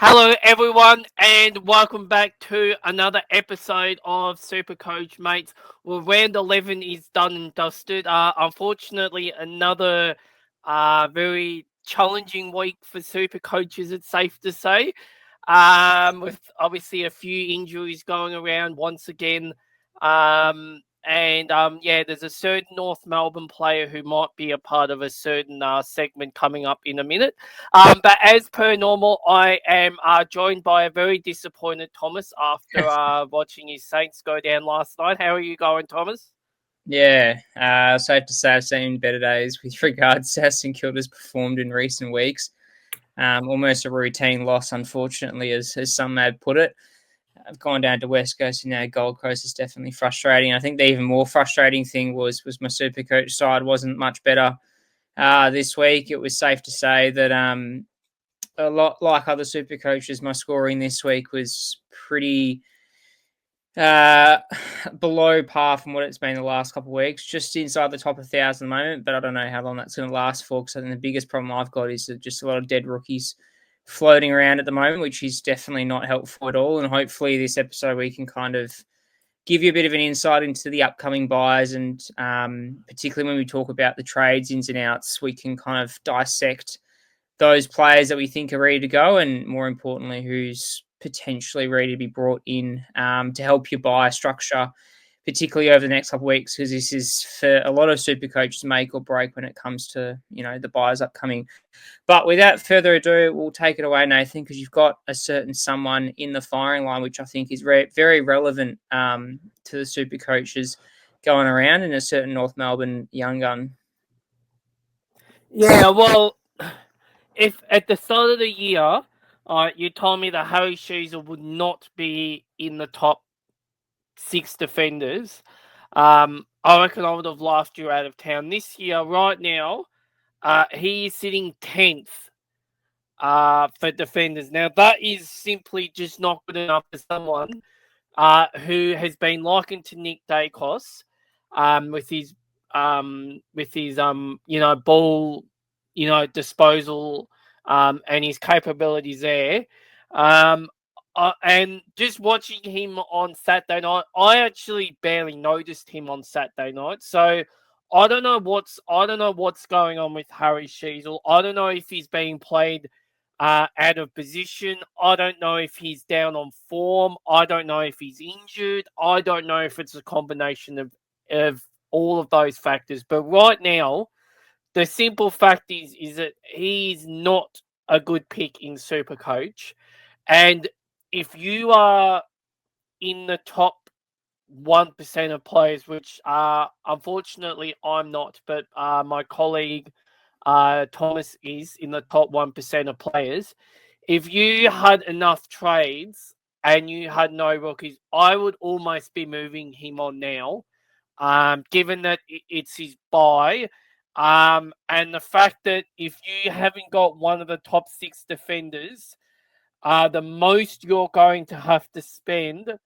Hello, everyone, and welcome back to another episode of SuperCoach, mates. Well, round 11 is done and dusted. Unfortunately, another very challenging week for SuperCoaches, it's safe to say. With obviously a few injuries going around once again. Yeah, there's a certain North Melbourne player who might be a part of a certain segment coming up in a minute. But as per normal, I am joined by a very disappointed Thomas after watching his Saints go down last night. How are you going, Thomas? Yeah, safe to say I've seen better days with regards to how St Kilda's performed in recent weeks. Almost a routine loss, unfortunately, as some may have put it. I've gone down to West Coast and now Gold Coast is definitely frustrating. I think the even more frustrating thing was my super coach side wasn't much better this week. It was safe to say that a lot like other super coaches, my scoring this week was pretty uh, below par from what it's been the last couple of weeks, just inside the top 1,000 at the moment. But I don't know how long that's going to last for because I think the biggest problem I've got is just a lot of dead rookies floating around at the moment, which is definitely not helpful at all. And hopefully, this episode we can kind of give you a bit of an insight into the upcoming buys and particularly when we talk about the trades ins and outs, we can kind of dissect those players that we think are ready to go, and more importantly, who's potentially ready to be brought in to help you buy structure, particularly over the next couple of weeks, because this is for a lot of super coaches make or break when it comes to the buyers upcoming. But without further ado, we'll take it away, Nathan, because you've got a certain someone in the firing line, which I think is very relevant to the super coaches going around, and a certain North Melbourne young gun. Yeah, well, if at the start of the year, you told me that Harry Sheezel would not be in the top six defenders, I reckon I would have laughed you out of town. This year, right now, he is sitting 10th for defenders. Now, that is simply just not good enough for someone who has been likened to Nick Dacos with his ball, disposal and his capabilities there. Um, and just watching him on Saturday night, I actually barely noticed him on Saturday night. So I don't know what's going on with Harry Sheezel. I don't know if he's being played out of position. I don't know if he's down on form. I don't know if he's injured. I don't know if it's a combination of all of those factors. But right now, the simple fact is that he's not a good pick in Supercoach. And if you are in the top 1% of players, which unfortunately I'm not, but my colleague Thomas is in the top 1% of players. If you had enough trades and you had no rookies, I would almost be moving him on now, given that it's his buy. And the fact that if you haven't got one of the top six defenders, the most you're going to have to spend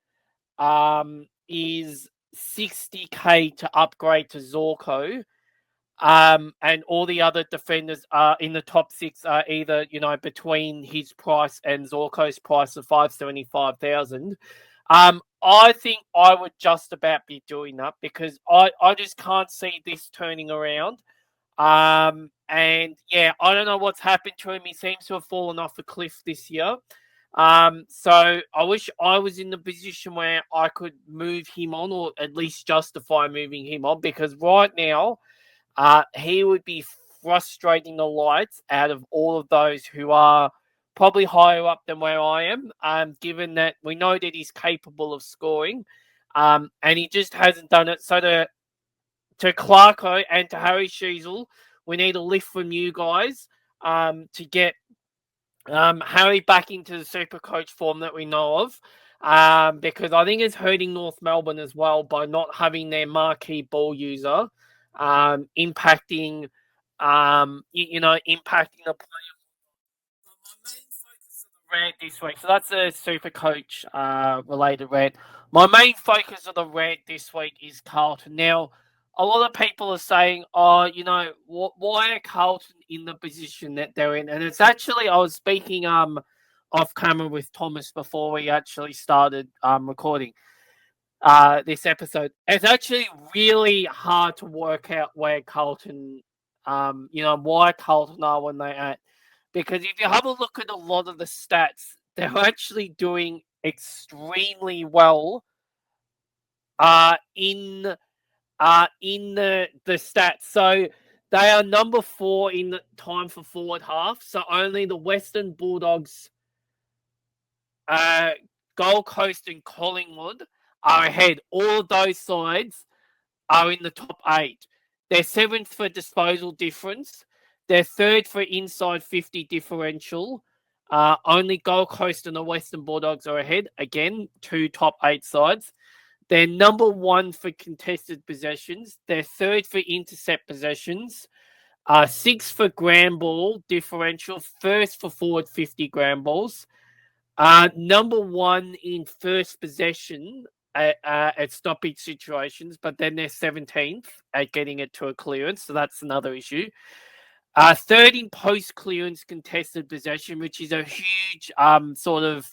is 60K to upgrade to Zorko. And all the other defenders are in the top six are either, between his price and Zorko's price of 575,000. I think I would just about be doing that because I just can't see this turning around. And yeah, I don't know what's happened to him. He seems to have fallen off a cliff this year. So I wish I was in the position where I could move him on or at least justify moving him on because right now, he would be frustrating the lights out of all of those who are probably higher up than where I am, given that we know that he's capable of scoring, and he just hasn't done it. So to Clarko and to Harry Sheezel, we need a lift from you guys to get Harry back into the super coach form that we know of. Because I think it's hurting North Melbourne as well by not having their marquee ball user impacting impacting the player. My main focus of the rant this week, so that's a super coach related rant. My main focus of the rant this week is Carlton. Now, a lot of people are saying, "Oh, why are Carlton in the position that they're in?" And it's actually, I was speaking off camera with Thomas before we actually started recording this episode. It's actually really hard to work out where Carlton, why Carlton are when they're at. Because if you have a look at a lot of the stats, they're actually doing extremely well in the stats. So they are number 4 in the time for forward half. So only the Western Bulldogs, Gold Coast and Collingwood are ahead. All of those sides are in the top 8. They're 7th for disposal difference. They're 3rd for inside 50 differential. Only Gold Coast and the Western Bulldogs are ahead. Again, 2 top 8 sides. They're number 1 for contested possessions. They're 3rd for intercept possessions. 6th for ground ball differential. 1st for forward 50 ground balls. Number 1 in first possession at stoppage situations, but then they're 17th at getting it to a clearance, so that's another issue. 3rd in post-clearance contested possession, which is a huge sort of,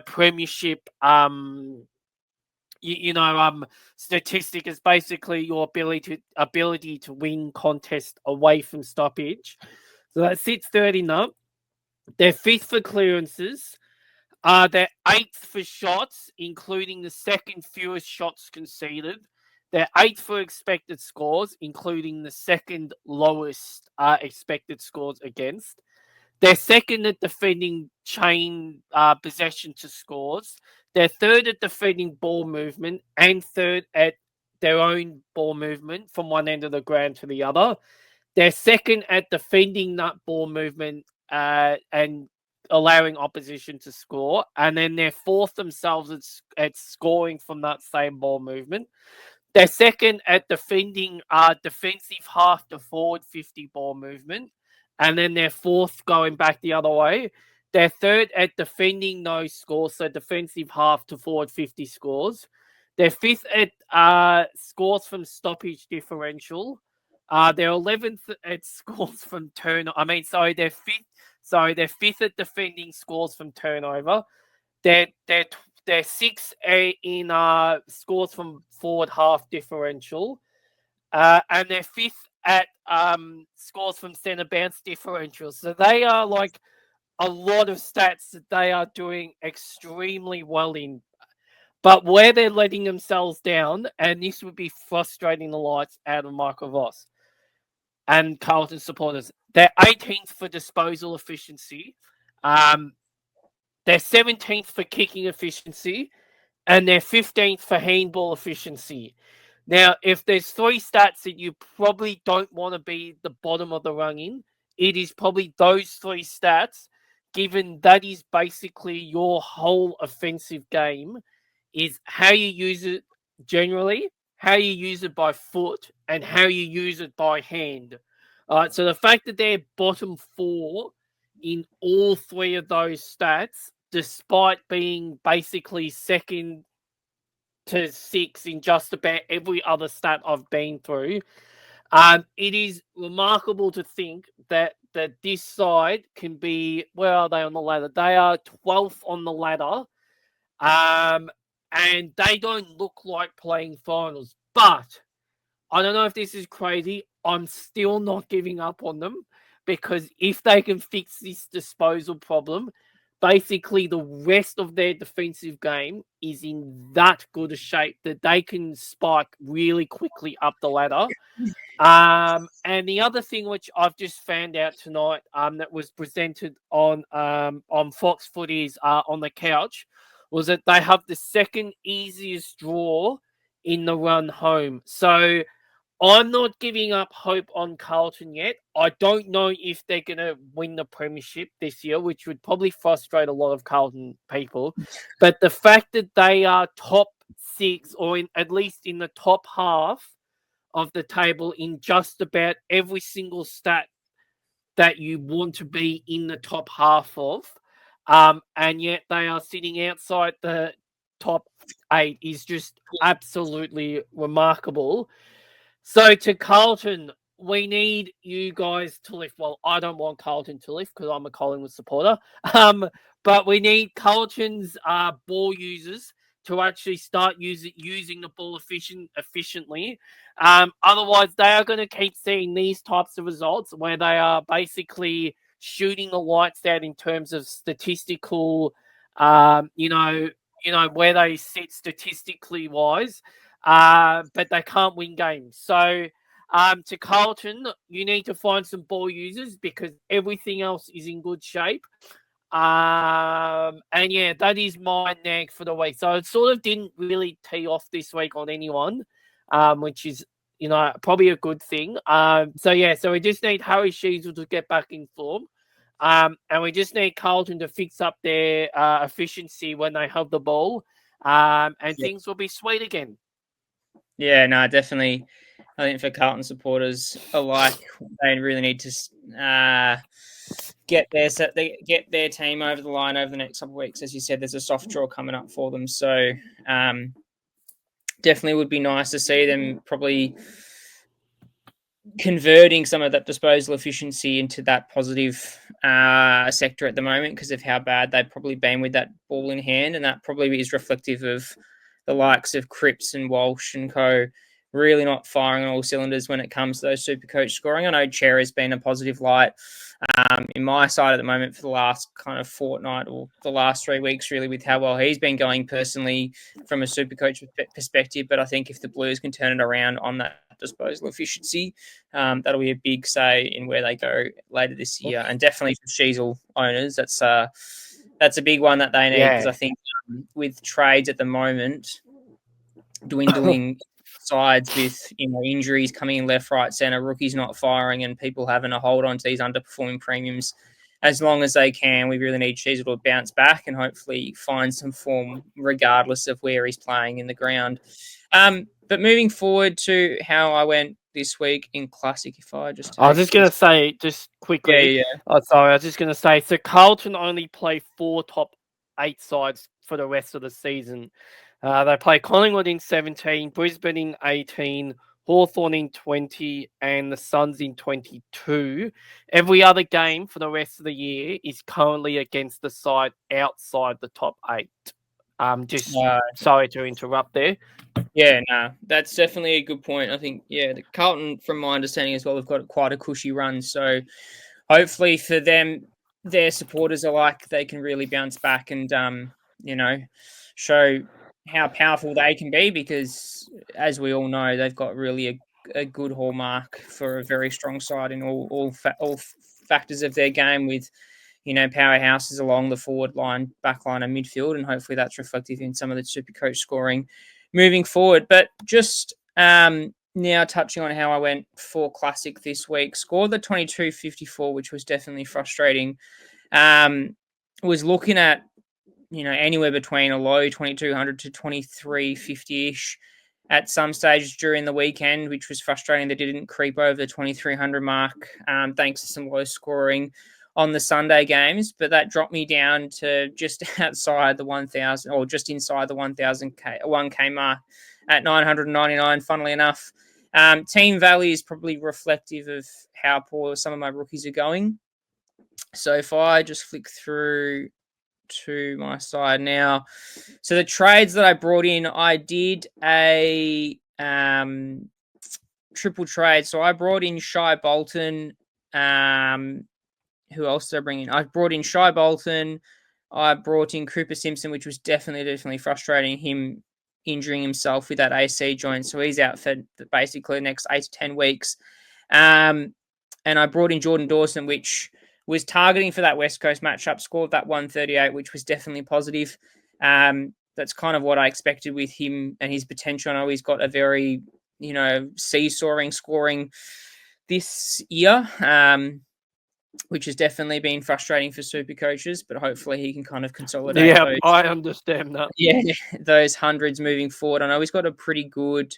premiership statistic. Is basically your ability to win contest away from stoppage. So that sits 3rd in that. They're 5th for clearances. They're 8th for shots, including the 2nd fewest shots conceded. They're 8th for expected scores, including the 2nd lowest expected scores against. They're 2nd at defending chain possession to scores. They're 3rd at defending ball movement and 3rd at their own ball movement from one end of the ground to the other. They're 2nd at defending that ball movement and allowing opposition to score. And then they're 4th themselves at scoring from that same ball movement. They're 2nd at defending defensive half to forward 50 ball movement. And then they're 4th going back the other way. They're 3rd at defending those scores, so defensive half to forward 50 scores. They're 5th at scores from stoppage differential. They're 11th at scores from turnover. They're 5th. Sorry, they're 5th at defending scores from turnover. They're 6th in scores from forward half differential. And they're 5th at scores from centre bounce differential. So they are like a lot of stats that they are doing extremely well in. But where they're letting themselves down, and this would be frustrating the lights out of Michael Voss and Carlton supporters, they're 18th for disposal efficiency. They're 17th for kicking efficiency. And they're 15th for handball efficiency. Now, if there's 3 stats that you probably don't want to be the bottom of the rung in, it is probably those 3 stats, given that is basically your whole offensive game, is how you use it generally, how you use it by foot, and how you use it by hand. All right, so the fact that they're bottom 4 in all 3 of those stats, despite being basically 2nd to 6 in just about every other stat I've been through, it is remarkable to think that this side can be, where are they on the ladder? They are 12th on the ladder, and they don't look like playing finals. But I don't know if this is crazy. I'm still not giving up on them, because if they can fix this disposal problem, basically the rest of their defensive game is in that good a shape that they can spike really quickly up the ladder. And the other thing which I've just found out tonight, that was presented on Fox Footy's on the couch, was that they have the 2nd easiest draw in the run home. So I'm not giving up hope on Carlton yet. I don't know if they're going to win the Premiership this year, which would probably frustrate a lot of Carlton people. But the fact that they are top 6, or at least in the top half of the table in just about every single stat that you want to be in the top half of, and yet they are sitting outside the top 8, is just absolutely remarkable. So to Carlton, we need you guys to lift. Well, I don't want Carlton to lift because I'm a Collingwood supporter. But we need Carlton's ball users to actually start using the ball efficiently. Otherwise, they are going to keep seeing these types of results where they are basically shooting the lights out in terms of statistical, where they sit statistically wise, but they can't win games. So to Carlton, you need to find some ball users because everything else is in good shape. And yeah, that is my nag for the week. So it sort of didn't really tee off this week on anyone, which is, probably a good thing. So we just need Harry Sheasel to get back in form. And we just need Carlton to fix up their efficiency when they have the ball. And things will be sweet again. Yeah, no, definitely. I think for Carlton supporters alike, they really need to get their team over the line over the next couple of weeks. As you said, there's a soft draw coming up for them, so definitely would be nice to see them probably converting some of that disposal efficiency into that positive sector at the moment because of how bad they've probably been with that ball in hand, and that probably is reflective of the likes of Cripps and Walsh and co really not firing on all cylinders when it comes to those SuperCoach scoring. I know Chair has been a positive light in my side at the moment for the last kind of fortnight or the last 3 weeks, really, with how well he's been going personally from a SuperCoach perspective. But I think if the Blues can turn it around on that disposal efficiency, that'll be a big say in where they go later this year. And definitely for Sheasel owners, that's a big one that they need because I think with trades at the moment dwindling sides with injuries coming in left, right, centre, rookies not firing, and people having a hold on to these underperforming premiums as long as they can. We really need Sheasel to bounce back and hopefully find some form regardless of where he's playing in the ground. But moving forward to how I went this week in Classic, if I just I was just going to say, just quickly. Yeah. Sorry, I was just going to say, so Carlton only play 4 top 8 sides for the rest of the season. They play Collingwood in 17, Brisbane in 18, Hawthorn in 20, and the Suns in 22. Every other game for the rest of the year is currently against the side outside the top 8. Sorry to interrupt there. Yeah, no, that's definitely a good point. I think, the Carlton, from my understanding as well, have got quite a cushy run. So hopefully for them, their supporters alike, they can really bounce back and, show how powerful they can be because, as we all know, they've got really a good hallmark for a very strong side in all factors of their game with, powerhouses along the forward line, back line and midfield. And hopefully that's reflective in some of the SuperCoach scoring moving forward. But just now touching on how I went for Classic this week, scored the 22.54, which was definitely frustrating. Was looking at, anywhere between a low 2200 to 2350-ish at some stage during the weekend, which was frustrating that it didn't creep over the 2300 mark, thanks to some low scoring on the Sunday games. But that dropped me down to just outside the 1,000 or just inside the 1,000K mark at 999, funnily enough. Team value is probably reflective of how poor some of my rookies are going. So if I just flick through to my side now. So the trades that I brought in, I did a triple trade. So I brought in Shai Bolton. Who else did I bring in? I brought in Shai Bolton. I brought in Cooper Simpson, which was definitely frustrating, him injuring himself with that AC joint. So he's out for basically the next 8 to 10 weeks. And I brought in Jordan Dawson, which was targeting for that West Coast matchup, scored that 138, which was definitely positive. That's kind of what I expected with him and his potential. I know he's got a very, seesawing scoring this year, which has definitely been frustrating for super coaches, but hopefully he can kind of consolidate. Yeah, I understand that. Yeah, those hundreds moving forward. I know he's got a pretty good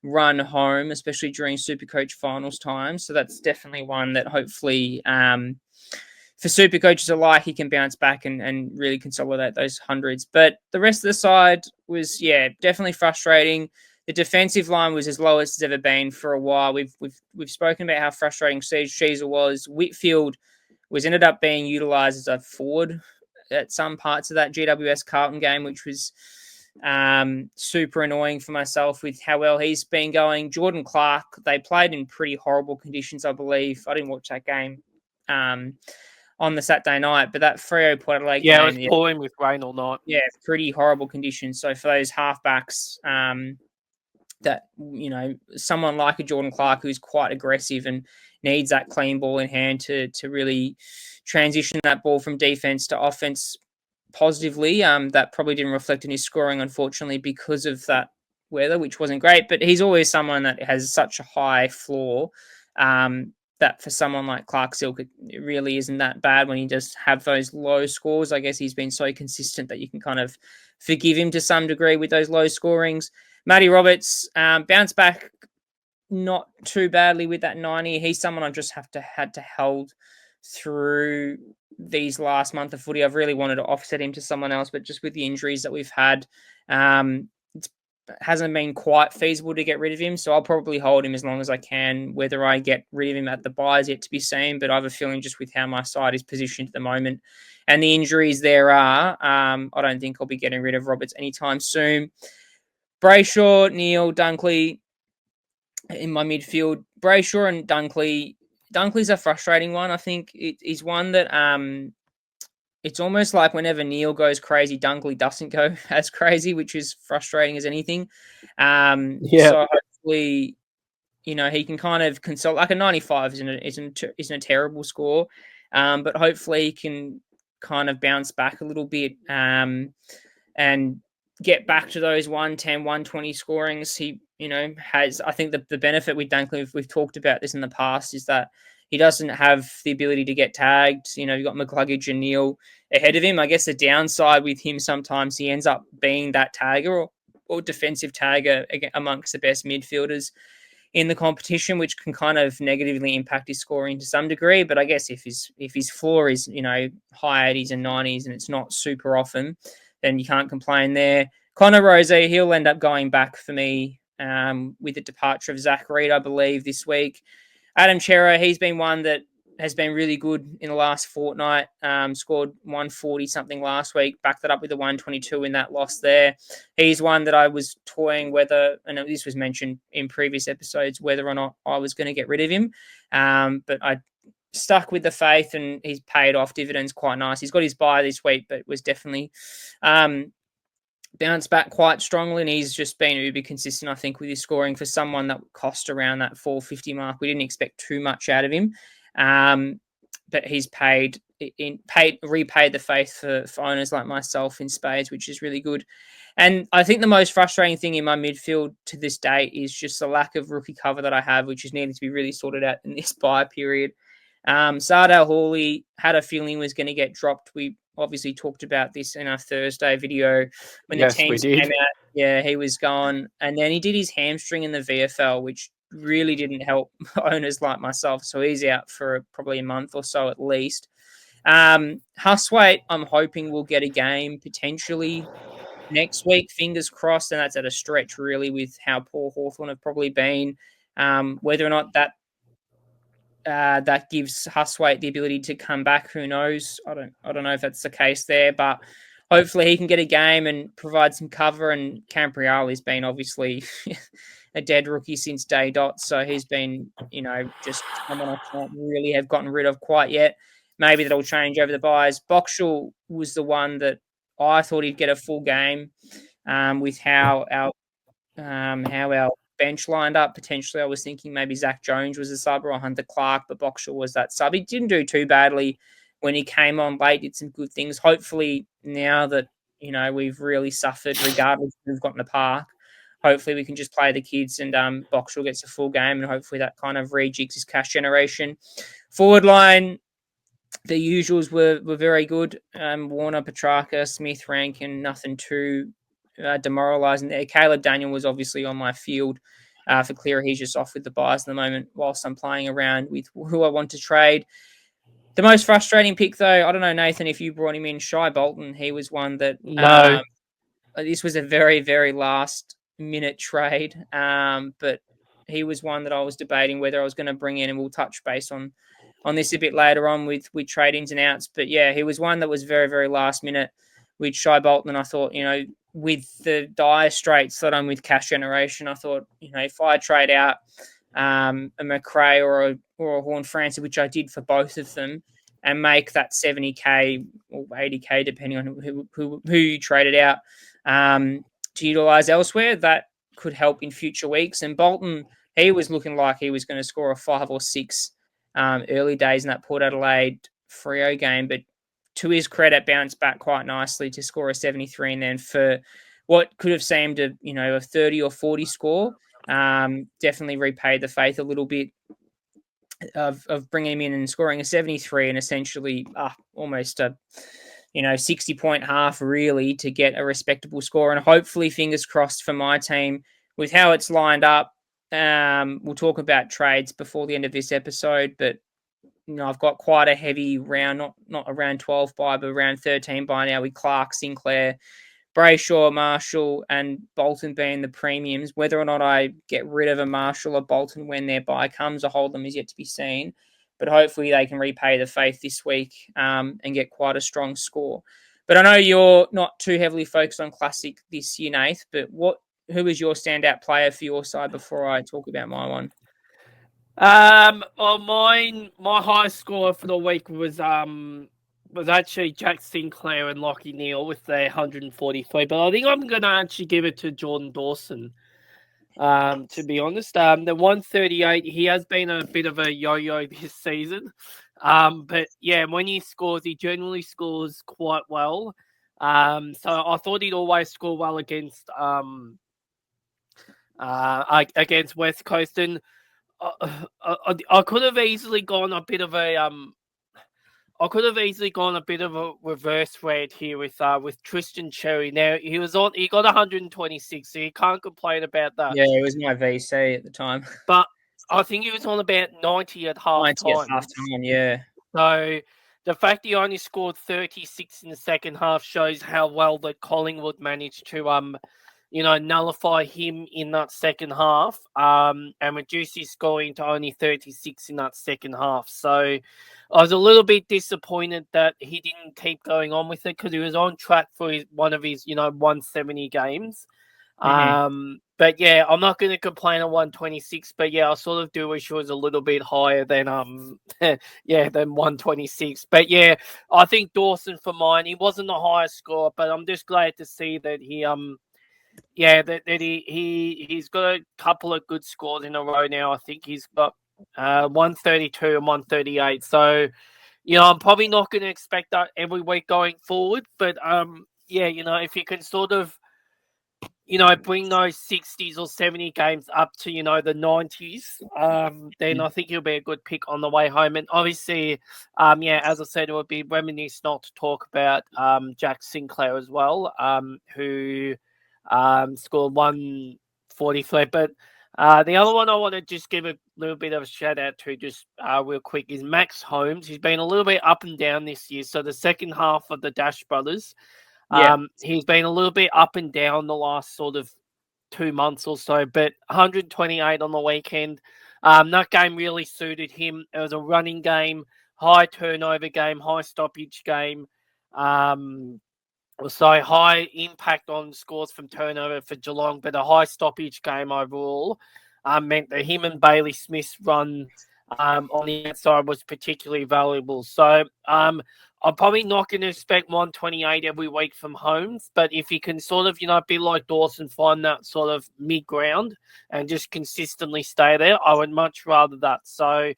run home, especially during SuperCoach finals time. So that's definitely one that hopefully for super coaches alike, he can bounce back and really consolidate those hundreds. But the rest of the side was, definitely frustrating. The defensive line was as low as it's ever been for a while. We've spoken about how frustrating Sheezel was. Whitfield ended up being utilised as a forward at some parts of that GWS Carlton game, which was super annoying for myself with how well he's been going. Jordan Clark, they played in pretty horrible conditions, I believe. I didn't watch that game on the Saturday night, but that Freo Port Adelaide game, it was pouring with rain all night. Yeah, pretty horrible conditions. So for those halfbacks, that, someone like a Jordan Clark who's quite aggressive and needs that clean ball in hand to really transition that ball from defense to offense positively. That probably didn't reflect in his scoring, unfortunately, because of that weather, which wasn't great. But he's always someone that has such a high floor that for someone like Clark Silk, it really isn't that bad when he does have those low scores. I guess he's been so consistent that you can kind of forgive him to some degree with those low scorings. Matty Roberts bounced back not too badly with that 90. He's someone I just had to hold through these last month of footy. I've really wanted to offset him to someone else, but just with the injuries that we've had, it hasn't been quite feasible to get rid of him. So I'll probably hold him as long as I can. Whether I get rid of him at the bye is yet to be seen, but I have a feeling just with how my side is positioned at the moment and the injuries there are, I don't think I'll be getting rid of Roberts anytime soon. Brayshaw, Neil, Dunkley in my midfield. Brayshaw and Dunkley. Dunkley's a frustrating one. I think he's one that it's almost like whenever Neil goes crazy, Dunkley doesn't go as crazy, which is frustrating as anything. So hopefully, he can kind of consult. Like a 95 isn't a terrible score, but hopefully he can kind of bounce back a little bit and get back to those 110, 120 scorings. He, has, I think the benefit with Dunkley, we've talked about this in the past, is that he doesn't have the ability to get tagged. You've got McCluggage and Neil ahead of him. I guess the downside with him, sometimes he ends up being that tagger or defensive tagger amongst the best midfielders in the competition, which can kind of negatively impact his scoring to some degree. But I guess if his floor is, high 80s and 90s and it's not super often, then you can't complain there. Connor Rose, he'll end up going back for me with the departure of Zach Reed, I believe, this week. Adam Chera, he's been one that has been really good in the last fortnight. Scored 140 something last week, backed that up with a 122 in that loss there. He's one that I was toying whether, and this was mentioned in previous episodes, whether or not I was going to get rid of him. But I stuck with the faith and he's paid off dividends quite nice. He's got his bye this week, but was definitely bounced back quite strongly, and he's just been uber consistent, I think, with his scoring for someone that cost around that 450 mark. We didn't expect too much out of him, but he's repaid the faith for owners like myself in spades, which is really good. And I think the most frustrating thing in my midfield to this day is just the lack of rookie cover that I have, which is needing to be really sorted out in this bye period. Sardale Hawley had a feeling was going to get dropped. We obviously talked about this in our Thursday video when the teams came out. Yeah, he was gone. And then he did his hamstring in the VFL, which really didn't help owners like myself. So he's out for probably a month or so at least. Huswaite, I'm hoping will get a game potentially next week. Fingers crossed. And that's at a stretch, really, with how poor Hawthorn have probably been. Whether or not that gives Huswaite the ability to come back, who knows? I don't know if that's the case there, but hopefully he can get a game and provide some cover. And Campriali's been obviously a dead rookie since day dot, so he's been, just someone I can't really have gotten rid of quite yet. Maybe that'll change over the buys. Boxall was the one that I thought he'd get a full game with how our bench lined up. Potentially, I was thinking maybe Zach Jones was a sub or Hunter Clark, but Boxall was that sub. He didn't do too badly when he came on late, did some good things. Hopefully, now that, we've really suffered, regardless of who've got in the park, hopefully we can just play the kids and Boxall gets a full game, and hopefully that kind of rejigs his cash generation. Forward line, the usuals were very good. Warner, Petrarca, Smith, Rankin, nothing too demoralising there. Caleb Daniel was obviously on my field for Clear. He's just off with the buys at the moment whilst I'm playing around with who I want to trade. The most frustrating pick, though, I don't know, Nathan, if you brought him in, Shai Bolton. He was one that... No. This was a very, very last minute trade, but he was one that I was debating whether I was going to bring in, and we'll touch base on this a bit later on with trade ins and outs. But yeah, he was one that was very, very last minute with Shai Bolton. And I thought, with the dire straits that I'm with cash generation, I thought, if I trade out a McRae or a Horn Francis, which I did for both of them, and make that 70k or 80k, depending on who you traded out, to utilise elsewhere, that could help in future weeks. And Bolton, he was looking like he was going to score a 5 or 6 early days in that Port Adelaide Freo game, but to his credit, bounced back quite nicely to score a 73, and then for what could have seemed a 30 or 40 score, definitely repaid the faith a little bit of bringing him in and scoring a 73 and essentially almost a 60-point half really to get a respectable score. And hopefully, fingers crossed for my team with how it's lined up. We'll talk about trades before the end of this episode, but I've got quite a heavy round, not around 12 bye, but around 13 bye now with Clark, Sinclair, Brayshaw, Marshall, and Bolton being the premiums. Whether or not I get rid of a Marshall or Bolton when their bye comes or hold them is yet to be seen. But hopefully they can repay the faith this week and get quite a strong score. But I know you're not too heavily focused on Classic this year, Nath, but who was your standout player for your side before I talk about my one? Well, my highest score for the week was actually Jack Sinclair and Lockie Neal with their 143. But I think I'm gonna actually give it to Jordan Dawson. To be honest, the 138, he has been a bit of a yo-yo this season. But yeah, when he scores, he generally scores quite well. So I thought he'd always score well against West Coast, and I could have easily gone a bit of a reverse red here with Tristan Cherry. Now he got 126, so you can't complain about that. Yeah, it was my VC at the time, but I think he was on about 90 at half 90 time. at half time, yeah. So the fact he only scored 36 in the second half shows how well that Collingwood managed to nullify him in that second half, and reduce his scoring to only 36 in that second half. So I was a little bit disappointed that he didn't keep going on with it because he was on track for one of his 170 games. Mm-hmm. But yeah, I'm not going to complain on 126. But yeah, I sort of do wish it was a little bit higher than than 126. But yeah, I think Dawson for mine. He wasn't the highest score, but I'm just glad to see that he he's got a couple of good scores in a row now. I think he's got 132 and 138. So I'm probably not going to expect that every week going forward. But if you can sort of bring those 60s or 70 games up to, the 90s, then I think he'll be a good pick on the way home. And obviously, as I said, it would be reminiscent not to talk about Jack Sinclair as well, who scored 143. But the other one I want to just give a little bit of a shout out to just real quick is Max Holmes. He's been a little bit up and down this year. So the second half of the Dash Brothers, he's been a little bit up and down the last sort of 2 months or so, but 128 on the weekend. That game really suited him. It was a running game, high turnover game, high stoppage game. So high impact on scores from turnover for Geelong, but a high stoppage game overall meant that him and Bailey Smith's run on the outside was particularly valuable. So I'm probably not going to expect 128 every week from Holmes, but if he can sort of, be like Dawson, find that sort of mid-ground and just consistently stay there, I would much rather that. So,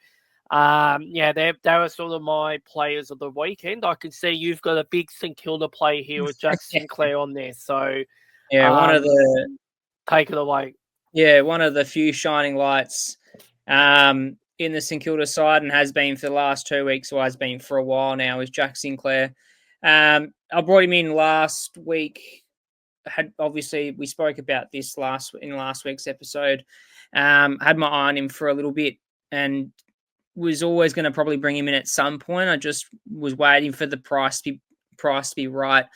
they were sort of my players of the weekend. I can see you've got a big St Kilda play here with Jack Sinclair on there. So, one of the take it away. Yeah, one of the few shining lights in the St Kilda side, and has been for the last 2 weeks, or has been for a while now, is Jack Sinclair. I brought him in last week. Obviously, we spoke about this in last week's episode. Had my eye on him for a little bit, and was always going to probably bring him in at some point. I just was waiting for the price to be price to be right.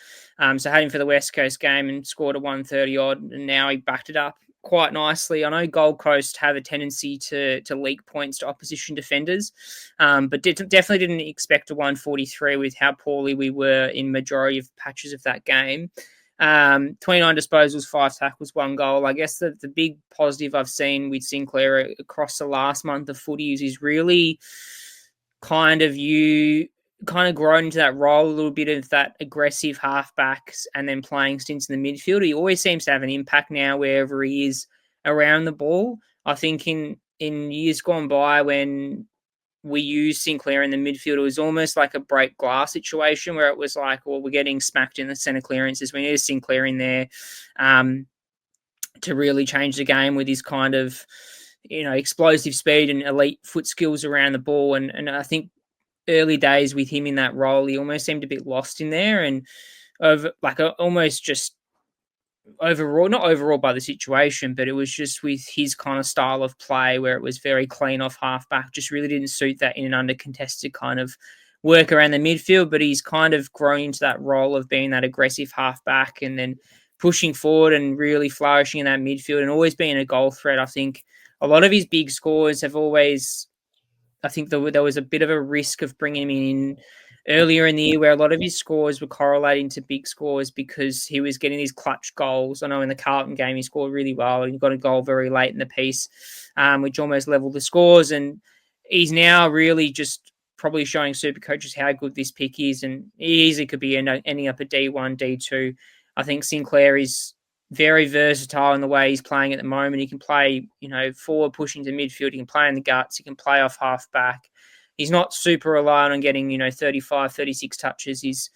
So had him for the West Coast game and scored a 130 odd, and now he backed it up quite nicely. I know Gold Coast have a tendency to leak points to opposition defenders, but definitely didn't expect a 143 with how poorly we were in majority of patches of that game. 29 disposals, 5 tackles, 1 goal. I guess the big positive I've seen with Sinclair across the last month of footy is really kind of grown into that role, a little bit of that aggressive halfbacks and then playing stints in the midfield. He always seems to have an impact now wherever he is around the ball. I think in years gone by when we used Sinclair in the midfield, it was almost like a break glass situation where it was like, well, we're getting smacked in the centre clearances. We need a Sinclair in there to really change the game with his kind of, explosive speed and elite foot skills around the ball. And I think early days with him in that role, he almost seemed a bit lost in there and almost just not overawed by the situation, but it was just with his kind of style of play where it was very clean off halfback, just really didn't suit that in an under-contested kind of work around the midfield. But he's kind of grown into that role of being that aggressive halfback and then pushing forward and really flourishing in that midfield and always being a goal threat. I think a lot of his big scores have always, I think there was a bit of a risk of bringing him in earlier in the year where a lot of his scores were correlating to big scores because he was getting these clutch goals. I know in the Carlton game he scored really well and he got a goal very late in the piece, which almost leveled the scores. And he's now really just probably showing super coaches how good this pick is, and he easily could be ending up at D1, D2. I think Sinclair is very versatile in the way he's playing at the moment. He can play, forward pushing to midfield. He can play in the guts. He can play off half back. He's not super reliant on getting, 35, 36 touches. He's,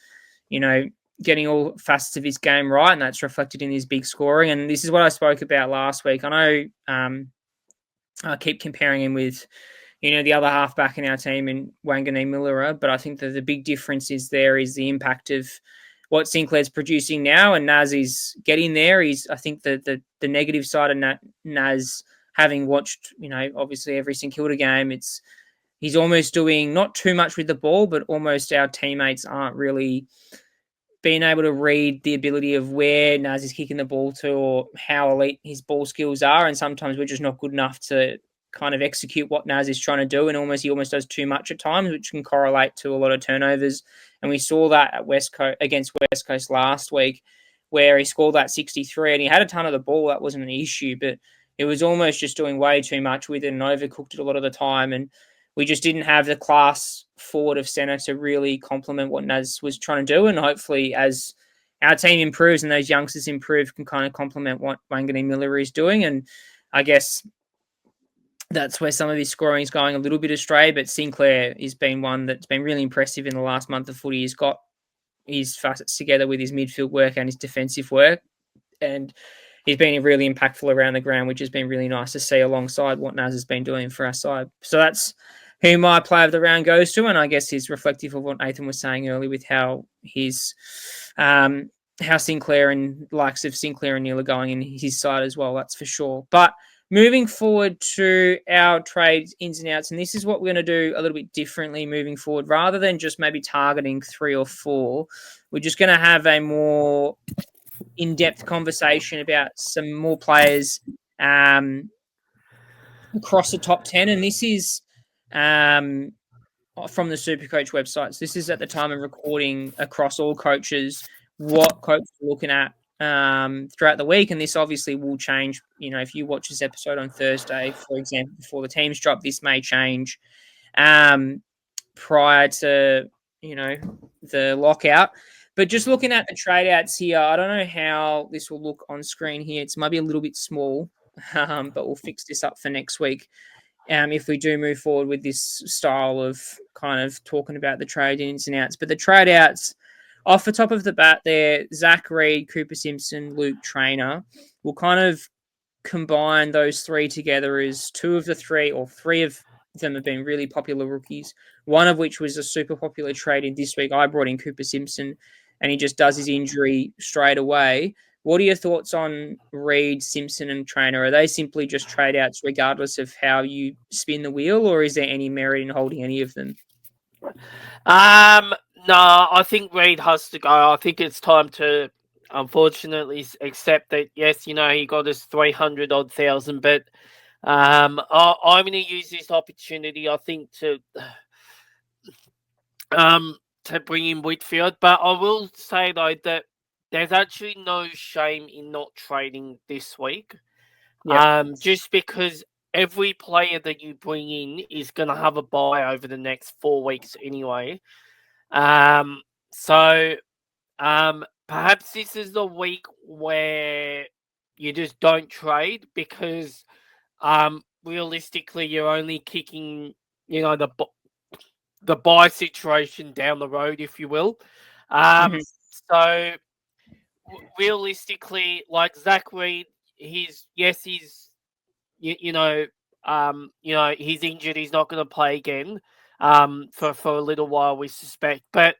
getting all facets of his game right, and that's reflected in his big scoring. And this is what I spoke about last week. I know I keep comparing him with, the other halfback in our team in Wanganeen Millera, but I think that the big difference is the impact of what Sinclair's producing now, and Naz is getting there. I think the negative side of Naz, having watched, obviously every St Kilda game, he's almost doing not too much with the ball, but almost our teammates aren't really being able to read the ability of where Naz is kicking the ball to or how elite his ball skills are. And sometimes we're just not good enough to kind of execute what Naz is trying to do. And he almost does too much at times, which can correlate to a lot of turnovers. And we saw that at against West Coast last week, where he scored that 63 and he had a ton of the ball. That wasn't an issue, but it was almost just doing way too much with it and overcooked it a lot of the time. And we just didn't have the class forward of centre to really complement what Naz was trying to do. And hopefully as our team improves and those youngsters improve, can kind of complement what Wanganeen Millera is doing. And I guess that's where some of his scoring is going a little bit astray, but Sinclair has been one that's been really impressive in the last month of footy. He's got his facets together with his midfield work and his defensive work, and he's been really impactful around the ground, which has been really nice to see alongside what Naz has been doing for our side. So that's who my player of the round goes to, and I guess he's reflective of what Nathan was saying earlier with how how Sinclair and likes of Sinclair and Neil are going in his side as well, that's for sure. But moving forward to our trades ins and outs, and this is what we're going to do a little bit differently moving forward. Rather than just maybe targeting 3 or 4, we're just going to have a more in-depth conversation about some more players across the top 10. And this is from the SuperCoach website. So this is at the time of recording across all coaches, what coaches are looking at throughout the week. And this obviously will change. If you watch this episode on Thursday, for example, before the teams drop, this may change prior to, the lockout. But just looking at the trade outs here, I don't know how this will look on screen here. It's maybe a little bit small, but we'll fix this up for next week. If we do move forward with this style of kind of talking about the trade ins and outs. But the trade outs, off the top of the bat there, Zach Reed, Cooper Simpson, Luke Trainer, will kind of combine those 3 together as 2 of the 3, or 3 of them have been really popular rookies, one of which was a super popular trade in this week. I brought in Cooper Simpson, and he just does his injury straight away. What are your thoughts on Reed, Simpson, and Trainer? Are they simply just trade outs regardless of how you spin the wheel, or is there any merit in holding any of them? Nah, I think Reid has to go. I think it's time to, unfortunately, accept that. Yes, he got his 300 odd thousand, but I'm going to use this opportunity. I think to bring in Whitfield, but I will say though that there's actually no shame in not trading this week. Yep. Just because every player that you bring in is going to have a buy over the next 4 weeks anyway. Um, so perhaps this is the week where you just don't trade because realistically you're only kicking the buy situation down the road, if you will. Mhm. So realistically, like Zach Reed, he's he's injured. He's not going to play again for a little while, we suspect. But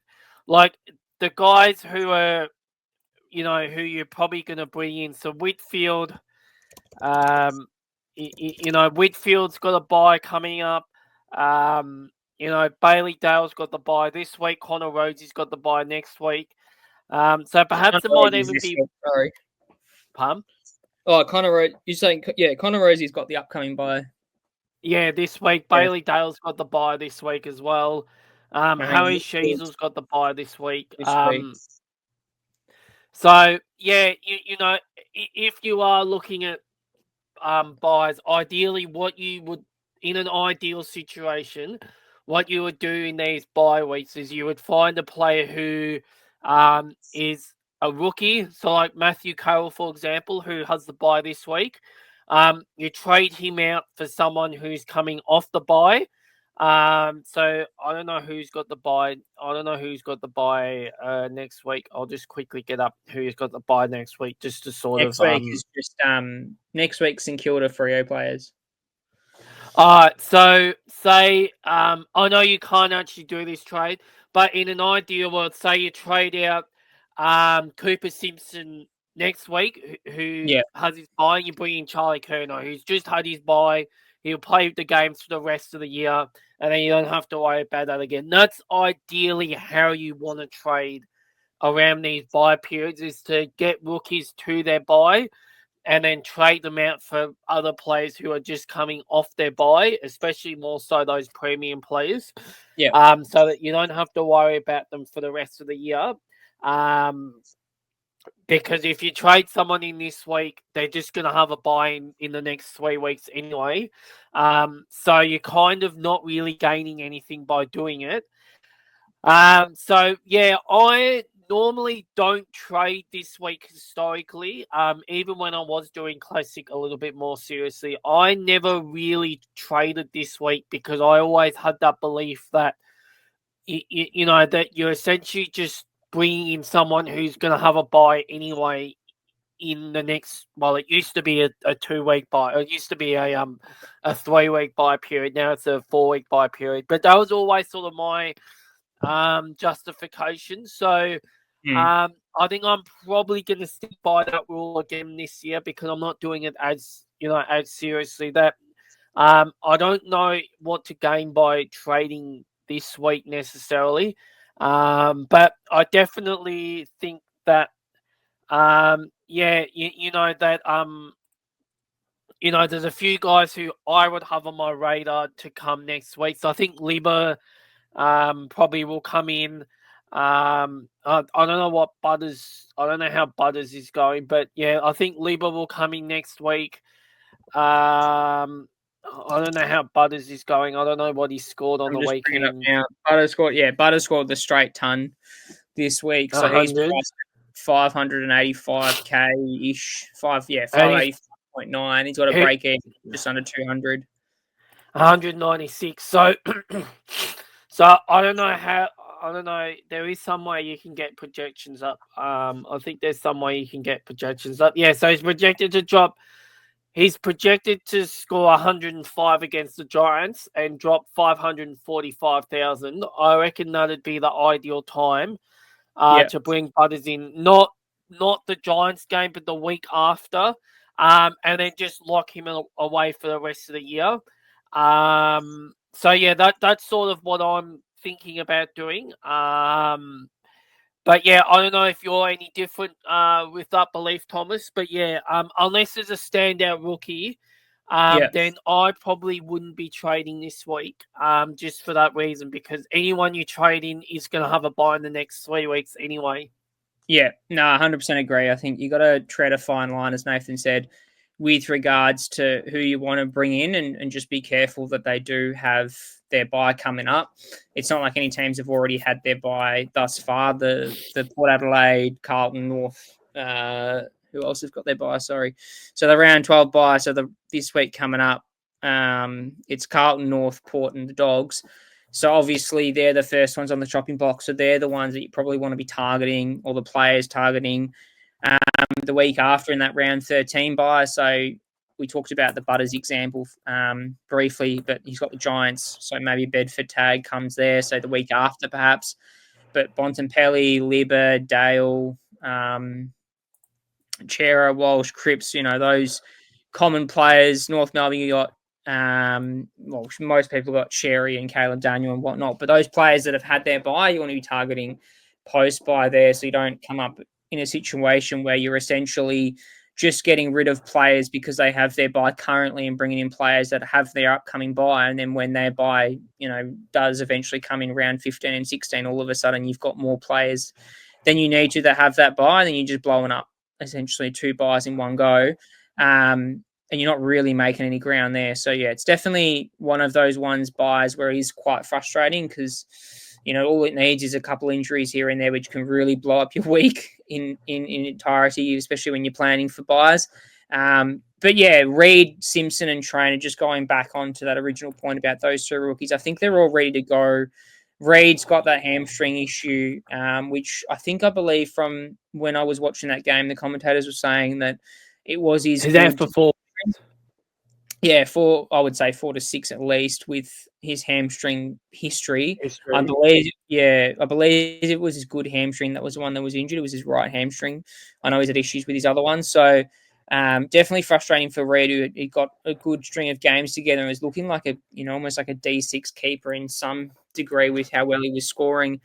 like the guys who are who you're probably going to bring in, so Whitfield, Whitfield's got a bye coming up. Bailey Dale's got the bye this week. Connor Rhodes's got the bye next week. So Connor perhaps it might Rosie's even this be week, sorry. Pum. Oh, Connor Rose. You're saying, yeah, Connor Rosie's got the upcoming bye. Yeah, this week. Yeah, Bailey Dale's got the bye this week as well. and then Harry Whitfield Sheasel's got the bye this week. this week. So yeah, if you are looking at buys, ideally what you would, in an ideal situation, what you would do in these bye weeks is you would find a player who is a rookie, so like Matthew Carroll, for example, who has the bye this week. You trade him out for someone who's coming off the bye. So I don't know who's got the bye. I don't know who's got the bye next week. I'll just quickly get up who's got the bye next week, just to sort Next of week is just next week's St Kilda Freo players. So say I know you can't actually do this trade, but in an ideal world, say you trade out Cooper Simpson next week, who Yeah, has his bye, you bring in Charlie Kerno, who's just had his bye. He'll play the games for the rest of the year, and then you don't have to worry about that again. That's ideally how you want to trade around these bye periods, is to get rookies to their bye and then trade them out for other players who are just coming off their bye, especially more so those premium players. yeah. So that you don't have to worry about them for the rest of the year. Because if you trade someone in this week, they're just going to have a buy in the next 3 weeks anyway. So you're kind of not really gaining anything by doing it. So yeah, I normally don't trade this week historically. Even when I was doing classic a little bit more seriously, I never really traded this week because I always had that belief that that you're essentially just bringing in someone who's going to have a buy anyway in the next. Well, it used to be a 2 week buy. It used to be a 3 week buy period. Now it's a 4 week buy period. But that was always sort of my justification. So I think I'm probably going to stick by that rule again this year because I'm not doing it as seriously. That I don't know what to gain by trading this week necessarily, but I definitely think that there's a few guys who I would have on my radar to come next week. So I think Liber probably will come in. I don't know what Butters. I don't know how Butters is going, but yeah, I think Liber will come in next week. I don't know how Butters is going. I don't know what he scored on I'm the just bringing it up weekend. now. Butter scored the straight ton this week, so he's 100, priced 585k ish. and he's 585.9. He's got a break in just under 200. 196. So, so I don't know how. I don't know. There is some way you can get projections up. I think there's some way you can get projections up. Yeah. So he's projected to drop. He's projected to score 105 against the Giants and drop 545,000. I reckon that'd be the ideal time to bring Butters in. Not the Giants game, but the week after, and then just lock him away for the rest of the year. So yeah, that's sort of what I'm thinking about doing. But yeah, I don't know if you're any different with that belief, Thomas. But yeah, unless there's a standout rookie, Yeah. then I probably wouldn't be trading this week. Just for that reason, because anyone you trade in is going to have a buy in the next 3 weeks anyway. Yeah, no, 100% agree. I think you got to tread a fine line, as Nathan said, with regards to who you want to bring in and just be careful that they do have their buy coming up. It's not like any teams have already had their buy thus far. The Port Adelaide, Carlton, North, who else have got their buy? Sorry. So the round 12 buy. So this week coming up, it's Carlton, North, Port, and the Dogs. So obviously they're the first ones on the chopping block. So they're the ones that you probably want to be targeting, or the players targeting the week after in that round 13 bye. So we talked about the Butters example briefly, but he's got the Giants. So maybe Bedford tag comes there. So the week after perhaps. But Bontempelli, Libba, Dale, Chera, Walsh, Cripps, those common players. North Melbourne, you got most people got Sherry and Caleb Daniel and whatnot, but those players that have had their buy, you want to be targeting post buy there, so you don't come up in a situation where you're essentially just getting rid of players because they have their buy currently and bringing in players that have their upcoming buy, and then when their buy, does eventually come in round 15 and 16, all of a sudden you've got more players than you need to that have that buy, and then you're just blowing up essentially 2 buys in one go. And you're not really making any ground there. So, yeah, it's definitely one of those buys where it is quite frustrating because, all it needs is a couple injuries here and there, which can really blow up your week in entirety, especially when you're planning for buys. But, yeah, Reid, Simpson and Trainer, just going back onto that original point about those 2 rookies, I think they're all ready to go. Reid's got that hamstring issue, which I believe from when I was watching that game, the commentators were saying that it was his He's out good... for 4. Yeah, I would say 4 to 6 at least with his hamstring history. I History. believe it was his good hamstring that was the one that was injured. It was his right hamstring. I know he's had issues with his other ones. So definitely frustrating for Reid, who he got a good string of games together and was looking like almost like a D6 keeper in some degree with how well he was scoring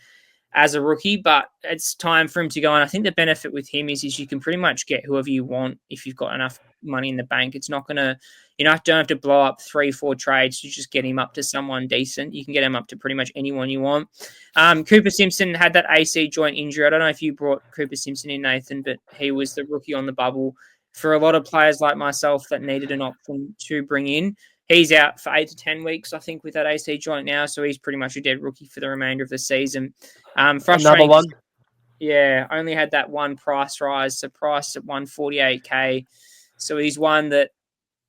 as a rookie, but it's time for him to go. And I think the benefit with him is you can pretty much get whoever you want if you've got enough money in the bank. It's not going to, don't have to blow up 3-4 trades to just get him up to someone decent. You can get him up to pretty much anyone you want. Cooper Simpson had that AC joint injury. I don't know if you brought Cooper Simpson in, Nathan, but he was the rookie on the bubble. For a lot of players like myself that needed an option to bring in, he's out for 8 to 10 weeks, I think, with that AC joint now. So he's pretty much a dead rookie for the remainder of the season. Another Frustrating. one. Yeah, only had that one price rise. So price at 148K. So he's one that,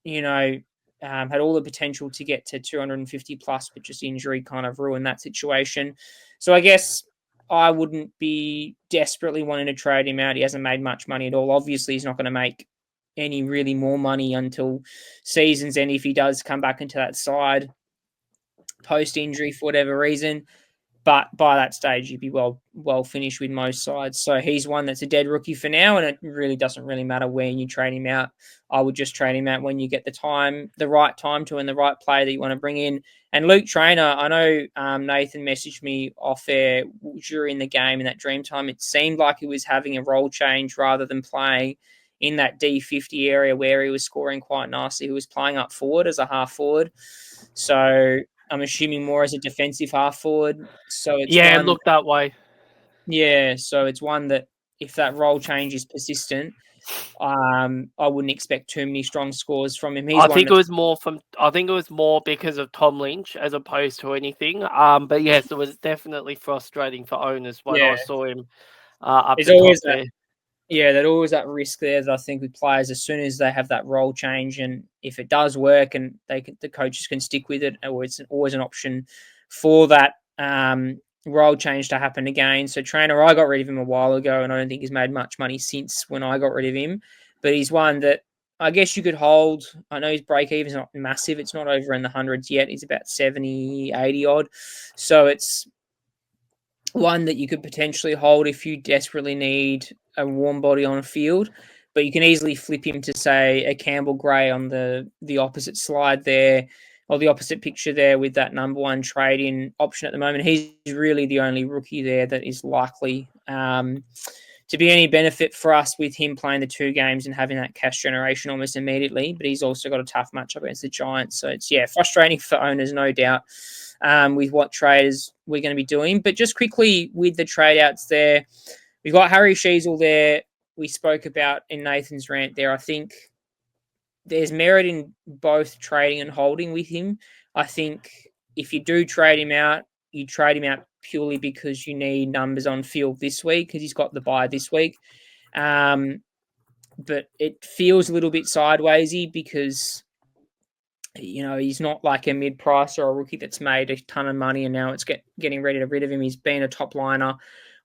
had all the potential to get to 250 plus, but just injury kind of ruined that situation. So I guess I wouldn't be desperately wanting to trade him out. He hasn't made much money at all. Obviously, he's not going to make any really more money until season's end if he does come back into that side post-injury for whatever reason. But by that stage, you'd be well finished with most sides. So he's one that's a dead rookie for now, and it really doesn't really matter when you trade him out. I would just trade him out when you get the right time to, and the right player that you want to bring in. And Luke Trainer, I know Nathan messaged me off air during the game in that dream time. It seemed like he was having a role change rather than playing in that D50 area where he was scoring quite nicely. He was playing up forward as a half forward. So I'm assuming more as a defensive half forward. So it's it looked that way. Yeah, so it's one that if that role change is persistent, I wouldn't expect too many strong scores from him. He's I one think it that's... was more because of Tom Lynch as opposed to anything. But yes, it was definitely frustrating for owners when I saw him up There's the top always that. there. Yeah, there's always that risk there that I think with players, as soon as they have that role change, and if it does work and the coaches can stick with it, or it's always an option for that role change to happen again. So Trainer, I got rid of him a while ago, and I don't think he's made much money since when I got rid of him. But he's one that I guess you could hold. I know his break even's not massive. It's not over in the hundreds yet. He's about 70, 80 odd. So it's one that you could potentially hold if you desperately need a warm body on a field, but you can easily flip him to, say, a Campbell Gray on the opposite slide there, or the opposite picture there with that number one trade in option at the moment. He's really the only rookie there that is likely to be any benefit for us with him playing the 2 games and having that cash generation almost immediately. But he's also got a tough matchup against the Giants. So it's, frustrating for owners, no doubt, with what traders we're going to be doing. But just quickly with the trade outs there, we've got Harry Sheasel there. We spoke about in Nathan's rant there. I think there's merit in both trading and holding with him. I think if you do trade him out, you trade him out purely because you need numbers on field this week because he's got the bye this week. But it feels a little bit sidewaysy because, he's not like a mid-price or a rookie that's made a ton of money and now it's getting ready to rid of him. He's been a top liner,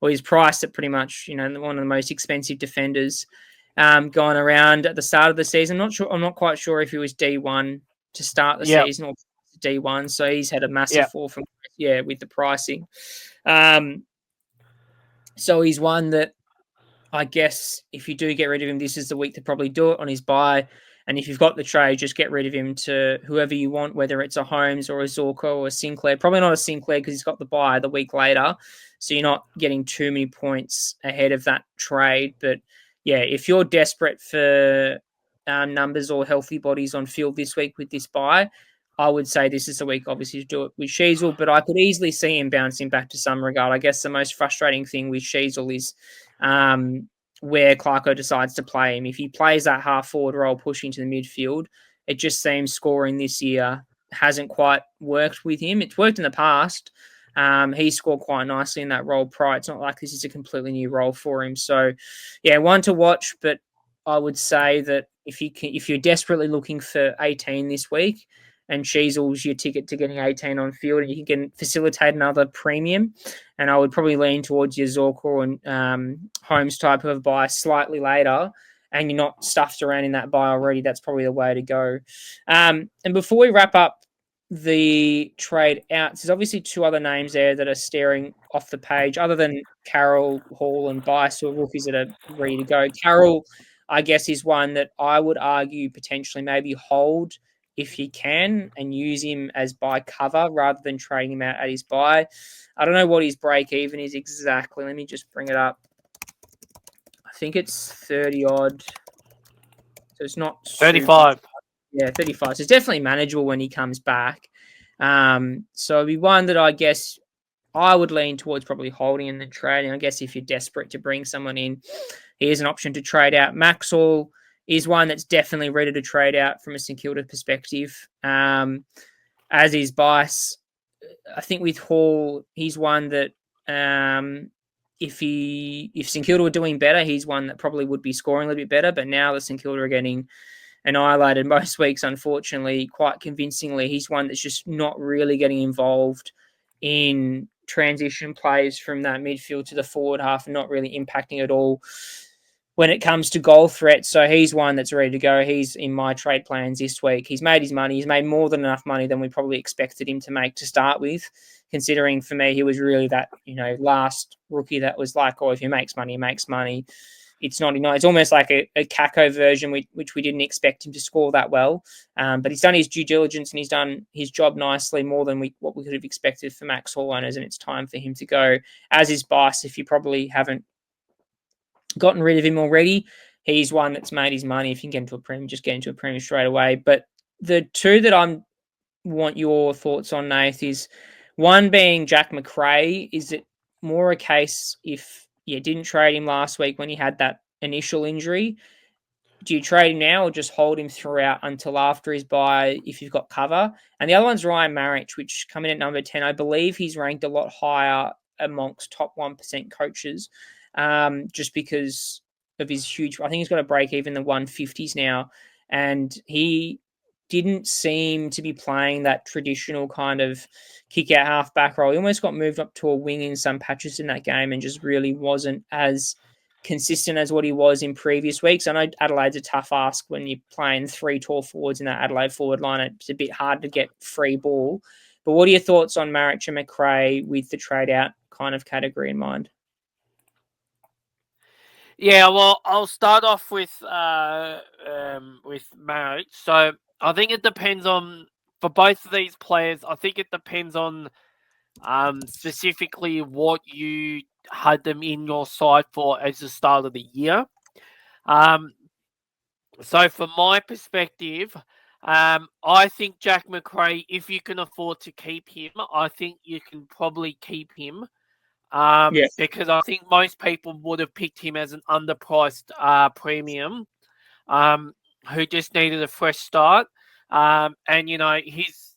or he's priced at pretty much, one of the most expensive defenders going around at the start of the season. I'm not quite sure if he was D1 to start the season or D1. So he's had a massive fall from with the pricing. So he's one that I guess if you do get rid of him, this is the week to probably do it on his bye. And if you've got the trade, just get rid of him to whoever you want, whether it's a Holmes or a Zorko or a Sinclair. Probably not a Sinclair because he's got the bye the week later. So you're not getting too many points ahead of that trade. But if you're desperate for numbers or healthy bodies on field this week with this bye, I would say this is the week, obviously, to do it with Sheasel. But I could easily see him bouncing back to some regard. I guess the most frustrating thing with Sheasel is where Clarko decides to play him. If he plays that half forward role pushing to the midfield, it just seems scoring this year hasn't quite worked with him. It's worked in the past. He scored quite nicely in that role prior. It's not like this is a completely new role for him. So, one to watch. But I would say that if you're desperately looking for 18 this week, and Sheasel's your ticket to getting 18 on field, and you can facilitate another premium. And I would probably lean towards your Zorko and Holmes type of buy slightly later, and you're not stuffed around in that buy already. That's probably the way to go. And before we wrap up the trade outs, there's obviously 2 other names there that are staring off the page, other than Carroll, Hall, and Bice, who are rookies that are ready to go. Carroll, I guess, is one that I would argue potentially maybe hold if you can and use him as buy cover rather than trading him out at his buy. I don't know what his break even is exactly. Let me just bring it up. I think it's 30 odd. So it's not 35. 35. So it's definitely manageable when he comes back. So it'd be one that I guess I would lean towards probably holding and then trading. I guess if you're desperate to bring someone in, here's an option to trade out. Maxwell is one that's definitely ready to trade out from a St Kilda perspective. As is Bice. I think with Hall, he's one that if St Kilda were doing better, he's one that probably would be scoring a little bit better. But now that St Kilda are getting annihilated most weeks, unfortunately, quite convincingly, he's one that's just not really getting involved in transition plays from that midfield to the forward half and not really impacting at all when it comes to goal threat. So he's one that's ready to go. He's in my trade plans this week. He's made his money. He's made more than enough money than we probably expected him to make to start with, considering for me, he was really that, last rookie that was like, if he makes money, he makes money. It's not, it's almost like a Kako version, which we didn't expect him to score that well. But he's done his due diligence and he's done his job nicely, more than what we could have expected for Max Hall owners, and it's time for him to go. As is Bice, if you probably haven't gotten rid of him already, he's one that's made his money. If you can get into a premium, just get into a premium straight away. But the 2 that I want your thoughts on, Nath, is one being Jack McRae. Is it more a case if you didn't trade him last week when he had that initial injury? Do you trade him now or just hold him throughout until after his bye if you've got cover? And the other one's Ryan Marich, which coming at number 10. I believe he's ranked a lot higher amongst top 1% coaches, just because of his huge... I think he's got a break even the 150s now, and he didn't seem to be playing that traditional kind of kick-out half-back role. He almost got moved up to a wing in some patches in that game and just really wasn't as consistent as what he was in previous weeks. I know Adelaide's a tough ask when you're playing 3 tall forwards in that Adelaide forward line. It's a bit hard to get free ball. But what are your thoughts on Marich and McRae with the trade-out kind of category in mind? Yeah, well, I'll start off with marriage. So I think it depends on for both of these players, I think it depends on specifically what you had them in your side for as the start of the year. Um, so from my perspective, I think Jack Macrae, if you can afford to keep him, I think you can probably keep him. Yeah. Because I think most people would have picked him as an underpriced premium, who just needed a fresh start. And he's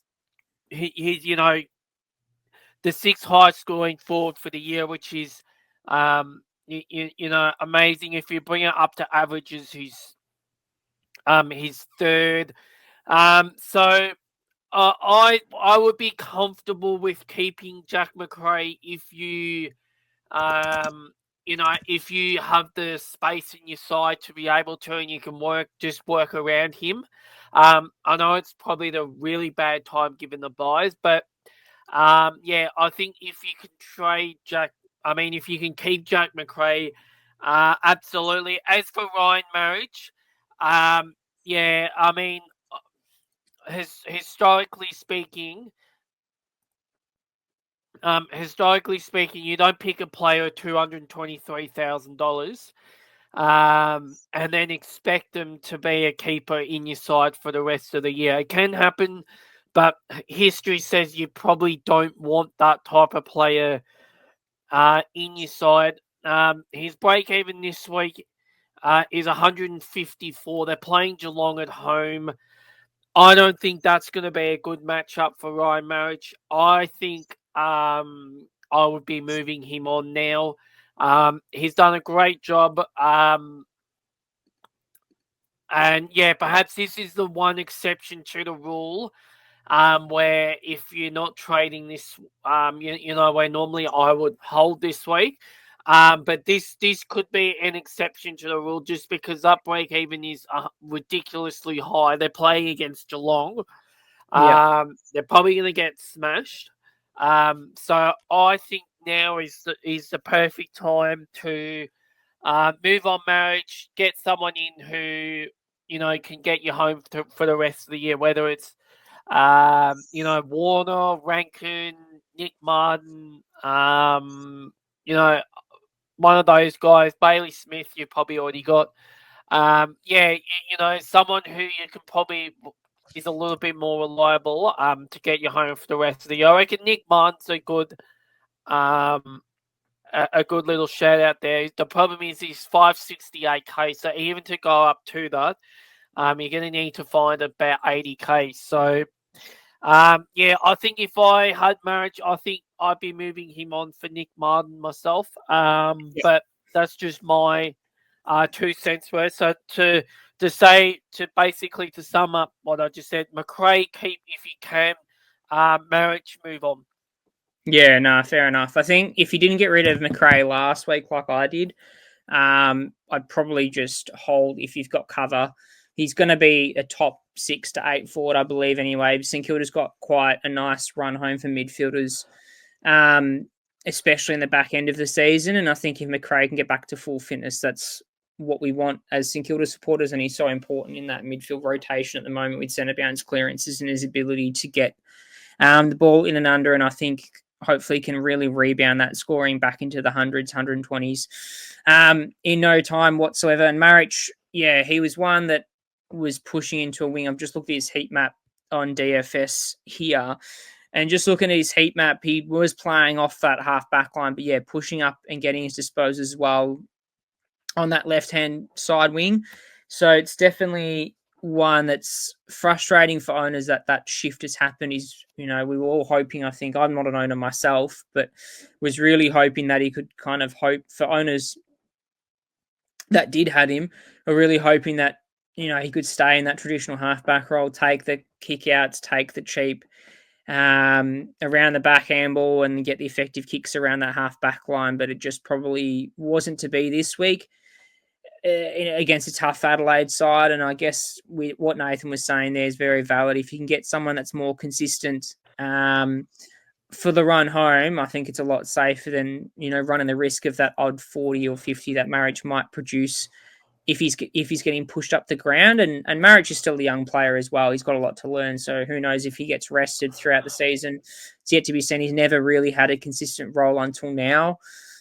the sixth highest scoring forward for the year, which is amazing. If you bring it up to averages, he's third. So I would be comfortable with keeping Jack Macrae um, if you have the space in your side to be able to, and you can work around him. I know it's probably the really bad time given the buys, but yeah, I think if you can if you can keep Jack Macrae, absolutely. As for Ryan Marriage, yeah, I mean, historically speaking, you don't pick a player at $223,000 and then expect them to be a keeper in your side for the rest of the year. It can happen, but history says you probably don't want that type of player in your side. His break even this week is 154. They're playing Geelong at home. I don't think that's going to be a good matchup for Ryan Marriage. I think I would be moving him on now. He's done a great job. And yeah, perhaps this is the one exception to the rule where if you're not trading this, where normally I would hold this week. But this could be an exception to the rule just because that break even is ridiculously high. They're playing against Geelong. Yeah. They're probably going to get smashed. So I think now is the perfect time to move on Marriage, get someone in who can get you home for the rest of the year, whether it's Warner, Rankin, Nick Martin, one of those guys, Bailey Smith, you probably already got. Yeah, someone who you can probably is a little bit more reliable to get you home for the rest of the year. I reckon Nick Martin's um a good little shout out there. The problem is he's 568k, so even to go up to that, you're going to need to find about 80k. So yeah, I think if I had Marriage, I think I'd be moving him on for Nick Martin myself. But that's just my 2 cents worth. So to basically to sum up what I just said, Macrae keep if you can, Marriage move on. Yeah, no, fair enough. I think if you didn't get rid of Macrae last week like I did, I'd probably just hold if you've got cover. He's going to be a top 6 to 8 forward, I believe, anyway. St Kilda's got quite a nice run home for midfielders, especially in the back end of the season. And I think if Macrae can get back to full fitness, that's what we want as St Kilda supporters. And he's so important in that midfield rotation at the moment with centre bounce clearances and his ability to get the ball in and under. And I think hopefully can really rebound that scoring back into the hundreds, 120s in no time whatsoever. And Marich, yeah, he was one that was pushing into a wing. I've just looked at his heat map on DFS here. And just looking at his heat map, he was playing off that half back line, but yeah, pushing up and getting his disposals as well on that left-hand side wing. So it's definitely one that's frustrating for owners that shift has happened. We were all hoping, I think, I'm not an owner myself, but was really hoping that he could kind of hope for owners that did had him, are really hoping that, he could stay in that traditional halfback role, take the kick-outs, take the cheap around the back handball and get the effective kicks around that half-back line, but it just probably wasn't to be this week against a tough Adelaide side. And I guess what Nathan was saying there is very valid. If you can get someone that's more consistent for the run home, I think it's a lot safer than, running the risk of that odd 40 or 50 that Marriage might produce if he's getting pushed up the ground. And Marich is still a young player as well. He's got a lot to learn. So who knows if he gets rested throughout the season. It's yet to be seen. He's never really had a consistent role until now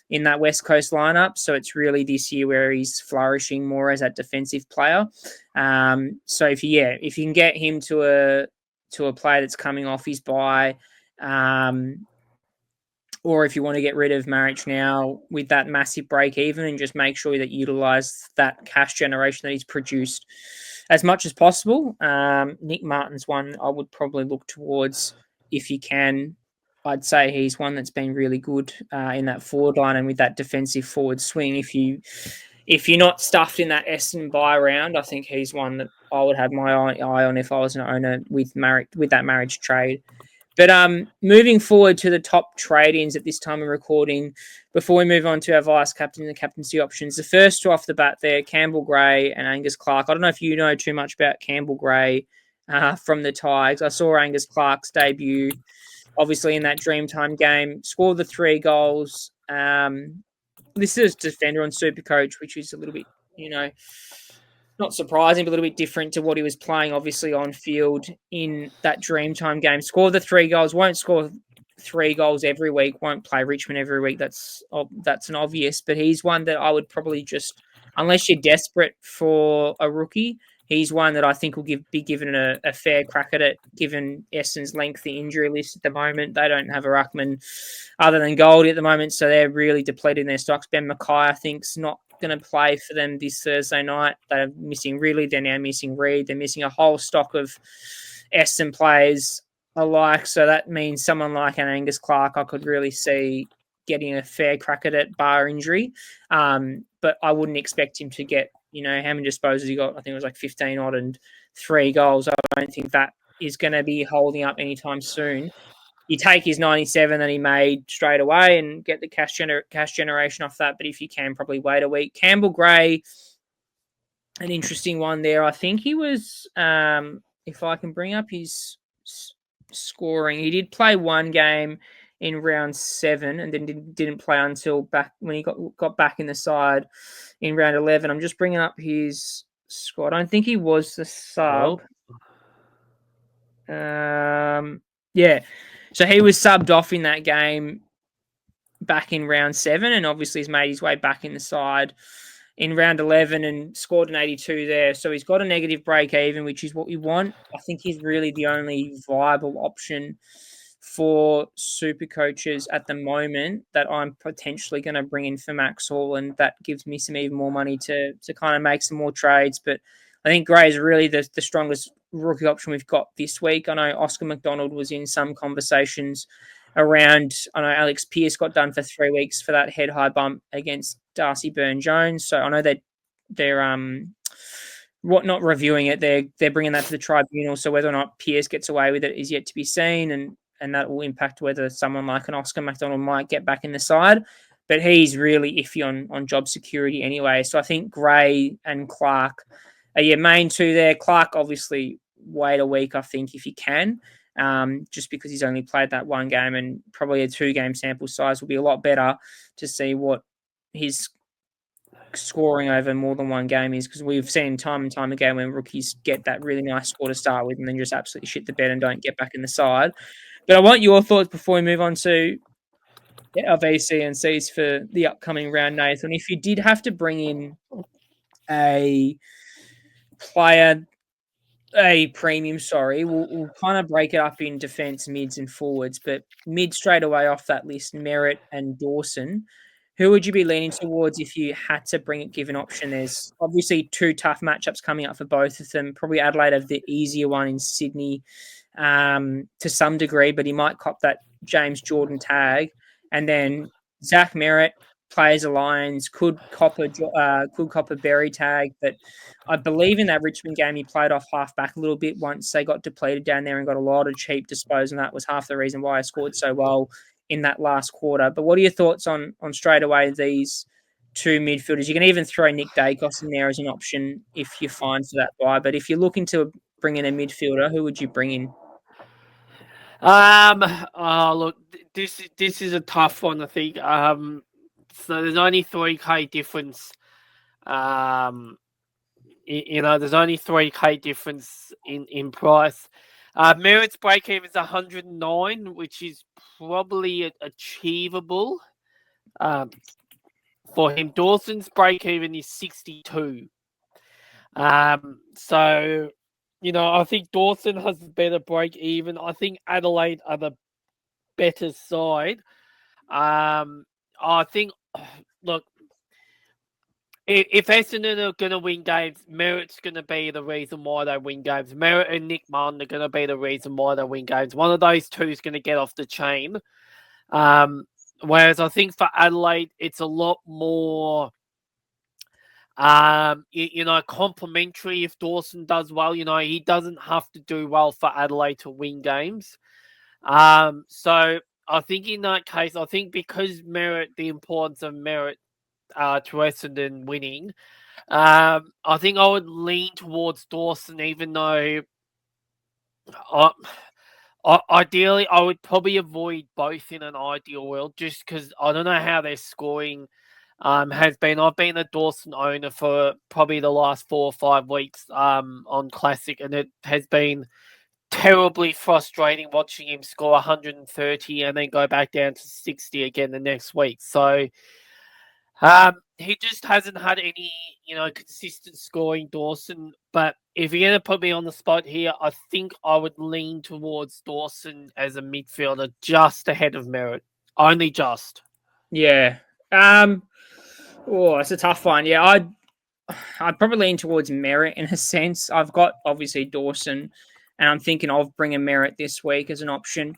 in that West Coast lineup. So it's really this year where he's flourishing more as that defensive player. So if you can get him to a player that's coming off his bye, or if you want to get rid of Marich now with that massive break even and just make sure that you utilize that cash generation that he's produced as much as possible. Nick Martin's one I would probably look towards if you can. I'd say he's one that's been really good in that forward line and with that defensive forward swing. If you're not stuffed in that Essendon buy round, I think he's one that I would have my eye on if I was an owner with that Marich trade. But moving forward to the top trade-ins at this time of recording, before we move on to our vice captain and the captaincy options, the first two off the bat there, Campbell Gray and Angus Clark. I don't know if you know too much about Campbell Gray from the Tigers. I saw Angus Clark's debut, obviously, in that Dreamtime game, scored the 3 goals. This is defender on Supercoach, which is a little bit, not surprising, but a little bit different to what he was playing, obviously, on field in that Dreamtime game. Scored the 3 goals, won't score 3 goals every week, won't play Richmond every week. That's an obvious, but he's one that I would probably just, unless you're desperate for a rookie, he's one that I think will be given a fair crack at it, given Essendon's lengthy injury list at the moment. They don't have a ruckman other than Goldie at the moment, so they're really depleting their stocks. Ben Mackay, I think, is not going to play for them this Thursday night. They're missing Ridley. They're now missing Reed. They're missing a whole stock of Essendon players alike. So that means someone like an Angus Clark I could really see getting a fair crack at it, bar injury. But I wouldn't expect him to get, how many disposals he got? I think it was like 15 odd and 3 goals. I don't think that is going to be holding up anytime soon. You take his 97 that he made straight away and get the cash generation off that. But if you can, probably wait a week. Campbell Gray, an interesting one there. I think he was, if I can bring up his scoring, he did play one game in round 7 and then didn't play until back when he got back in the side in round 11. I'm just bringing up his squad. I don't think he was the sub. Yeah. So he was subbed off in that game back in round 7 and obviously has made his way back in the side in round 11 and scored an 82 there. So he's got a negative break even, which is what we want. I think he's really the only viable option for super coaches at the moment that I'm potentially going to bring in for Max Hall, and that gives me some even more money to kind of make some more trades. But I think Gray is really the strongest rookie option we've got this week. I know Oscar McDonald was in some conversations around. I know Alex Pearce got done for 3 weeks for that head high bump against Darcy Byrne-Jones. So I know that they're not reviewing it. They're bringing that to the tribunal. So whether or not Pearce gets away with it is yet to be seen, and that will impact whether someone like an Oscar McDonald might get back in the side. But he's really iffy on job security anyway. So I think Gray and Clark are your main two there. Clark, obviously, wait a week, I think, if he can, just because he's only played that one game, and probably a 2-game sample size will be a lot better to see what his scoring over more than one game is, because we've seen time and time again when rookies get that really nice score to start with and then just absolutely shit the bed and don't get back in the side. But I want your thoughts before we move on to our VC and Cs for the upcoming round, Nathan. If you did have to bring in a premium, we'll kind of break it up in defence, mids and forwards, but mid straight away off that list, Merritt and Dawson. Who would you be leaning towards if you had to bring it, given option? There's obviously 2 tough matchups coming up for both of them. Probably Adelaide have the easier one in Sydney to some degree, but he might cop that James Jordan tag. And then Zach Merritt plays a Lions, could cop a Berry tag, but I believe in that Richmond game he played off half-back a little bit once they got depleted down there and got a lot of cheap disposal, and that was half the reason why I scored so well in that last quarter. But what are your thoughts on straight away these 2 midfielders? You can even throw Nick Dacos in there as an option if you're fine for that buy. But if you're looking to bring in a midfielder, who would you bring in? Look, this is a tough one, I think. So there's only 3K difference there's only 3K difference in price. Merritt's break even is 109, which is probably achievable for him. Dawson's break even is 62. So, I think Dawson has a better break even. I think Adelaide are the better side. I think, look, if Essendon are going to win games, Merritt's going to be the reason why they win games. Merritt and Nick Martin are going to be the reason why they win games. One of those two is going to get off the chain. Whereas I think for Adelaide, it's a lot more, complimentary if Dawson does well. He doesn't have to do well for Adelaide to win games. So I think in that case, I think because the importance of Merritt to Essendon winning, I think I would lean towards Dawson, even though ideally I would probably avoid both in an ideal world, just because I don't know how their scoring has been. I've been a Dawson owner for probably the last 4 or 5 weeks on Classic, and it has been terribly frustrating watching him score 130 and then go back down to 60 again the next week. So he just hasn't had any, consistent scoring, Dawson. But if you're going to put me on the spot here, I think I would lean towards Dawson as a midfielder just ahead of Merritt. Only just. Yeah. It's a tough one. Yeah, I'd probably lean towards Merritt in a sense. I've got obviously Dawson, and I'm thinking of bringing Merritt this week as an option.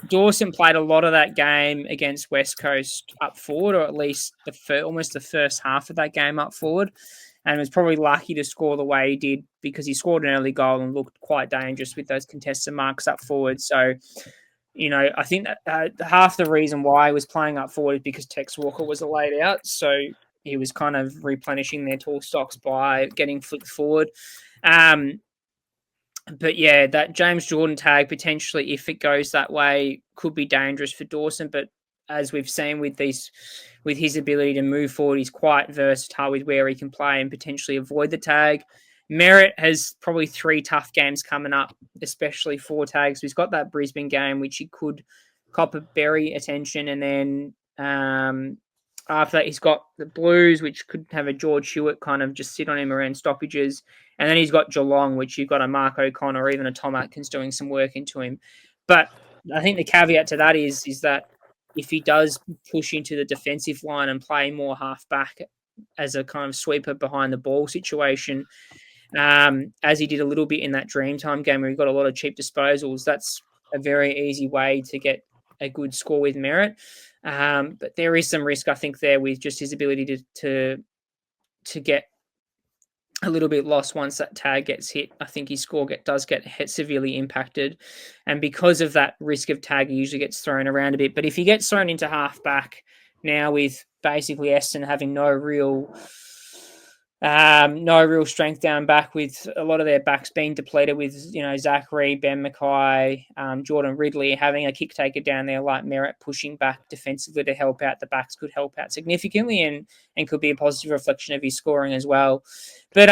Dawson played a lot of that game against West Coast up forward, or at least almost the first half of that game up forward, and was probably lucky to score the way he did because he scored an early goal and looked quite dangerous with those contested marks up forward. So, I think that half the reason why he was playing up forward is because Tex Walker was laid out, so he was kind of replenishing their tall stocks by getting flicked forward. But yeah, that James Jordan tag potentially, if it goes that way, could be dangerous for Dawson. But as we've seen with his ability to move forward, he's quite versatile with where he can play and potentially avoid the tag. Merritt has probably 3 tough games coming up, especially 4 tags. He's got that Brisbane game, which he could cop a berry attention, and then after that, he's got the Blues, which could have a George Hewitt kind of just sit on him around stoppages. And then he's got Geelong, which you've got a Mark O'Connor or even a Tom Atkins doing some work into him. But I think the caveat to that is that if he does push into the defensive line and play more half-back as a kind of sweeper behind the ball situation, as he did a little bit in that Dreamtime game where he got a lot of cheap disposals, that's a very easy way to get a good score with Merritt. But there is some risk, I think, there with just his ability to get a little bit lost once that tag gets hit. I think his score does get severely impacted. And because of that risk of tag, he usually gets thrown around a bit. But if he gets thrown into half-back now with basically Eston having no real strength down back, with a lot of their backs being depleted, with Zachary, Ben Mackay, Jordan Ridley having a kick taker down there like Merritt pushing back defensively to help out, the backs could help out significantly and could be a positive reflection of his scoring as well. But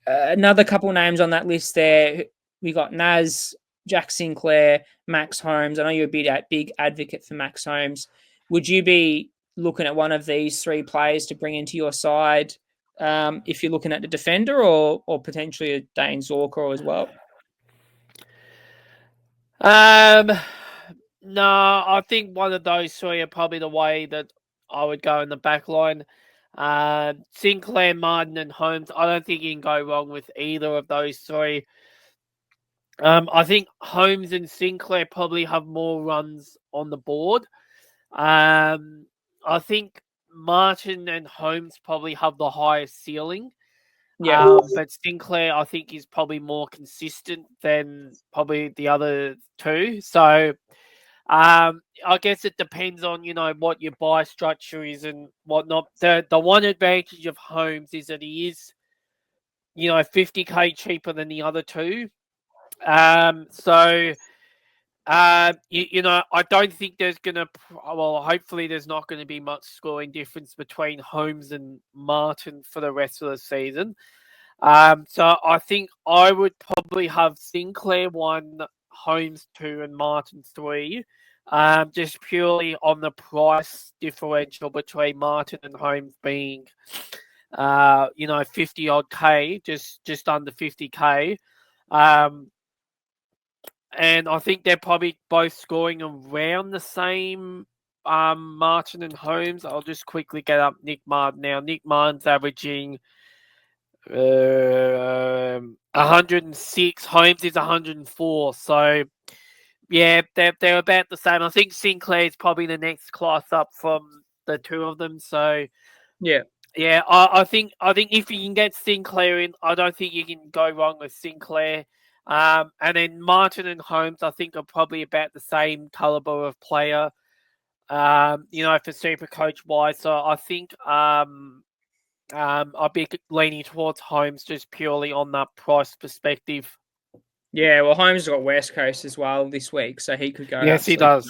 another couple names on that list there, we got Naz, Jack Sinclair, Max Holmes. I know you're a big advocate for Max Holmes. Would you be looking at one of these 3 players to bring into your side if you're looking at the defender, or potentially a Dane Zorko as well? No, I think one of those 3 are probably the way that I would go in the back line. Sinclair, Martin, and Holmes. I don't think you can go wrong with either of those 3. I think Holmes and Sinclair probably have more runs on the board. I think Martin and Holmes probably have the highest ceiling. Yeah. But Sinclair, I think, is probably more consistent than probably the other 2. So I guess it depends on, what your buy structure is and whatnot. The one advantage of Holmes is that he is, 50K cheaper than the other 2. So I don't think there's gonna. Well, hopefully, there's not going to be much scoring difference between Holmes and Martin for the rest of the season. So I think I would probably have Sinclair 1, Holmes 2, and Martin 3. Just purely on the price differential between Martin and Holmes being, 50 odd K, just under 50K. Um, and I think they're probably both scoring around the same. Martin and Holmes. I'll just quickly get up Nick Martin now. Nick Martin's averaging 106. Holmes is 104. So yeah, they're about the same. I think Sinclair's probably the next class up from the two of them. So Yeah. yeah, I think if you can get Sinclair in, I don't think you can go wrong with Sinclair. And then Martin and Holmes, I think, are probably about the same caliber of player. For SuperCoach wise. So I think I'd be leaning towards Holmes just purely on that price perspective. Yeah, well, Holmes got West Coast as well this week, so he could go Yes, he absolutely does.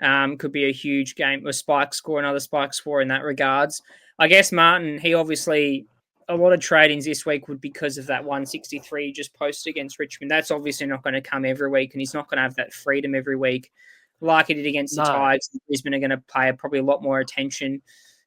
nuts. Could be a huge game, a spike score, another spike score in that regards. I guess Martin, he obviously, a lot of tradings this week would because of that 163 just posted against Richmond. That's obviously not going to come every week, and he's not going to have that freedom every week like he did against the Tigers. Brisbane are going to pay probably a lot more attention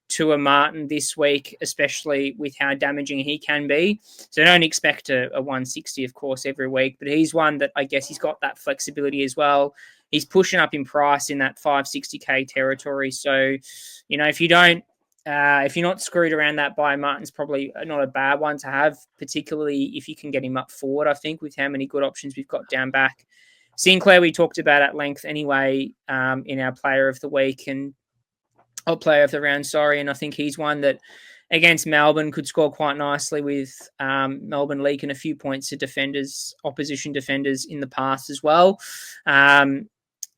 to a Martin this week, especially with how damaging he can be. So don't expect a 160, of course, every week, but he's one that I guess he's got that flexibility as well. He's pushing up in price in that 560K territory. So, if you don't, if you're not screwed around that by Martin's probably not a bad one to have, particularly if you can get him up forward, I think, with how many good options we've got down back. Sinclair, we talked about at length anyway in our player of the week and player of the round, sorry. And I think he's one that against Melbourne could score quite nicely with Melbourne leaking a few points to opposition defenders in the past as well. And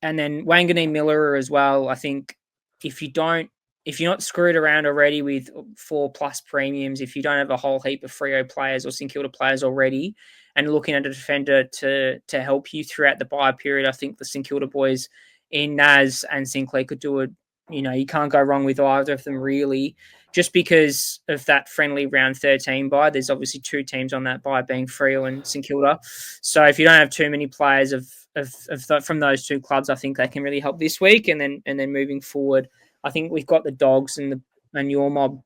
then Wanganeen Miller as well. I think if you're not screwed around already with 4+ premiums, if you don't have a whole heap of Freo players or St Kilda players already, and looking at a defender to help you throughout the bye period, I think the St Kilda boys in Naz and Sinclair could do it. You can't go wrong with either of them really, just because of that friendly round 13 bye. There's obviously two teams on that bye, being Freo and St Kilda. So if you don't have too many players from those two clubs, I think they can really help this week. And then moving forward, I think we've got the Dogs and your mob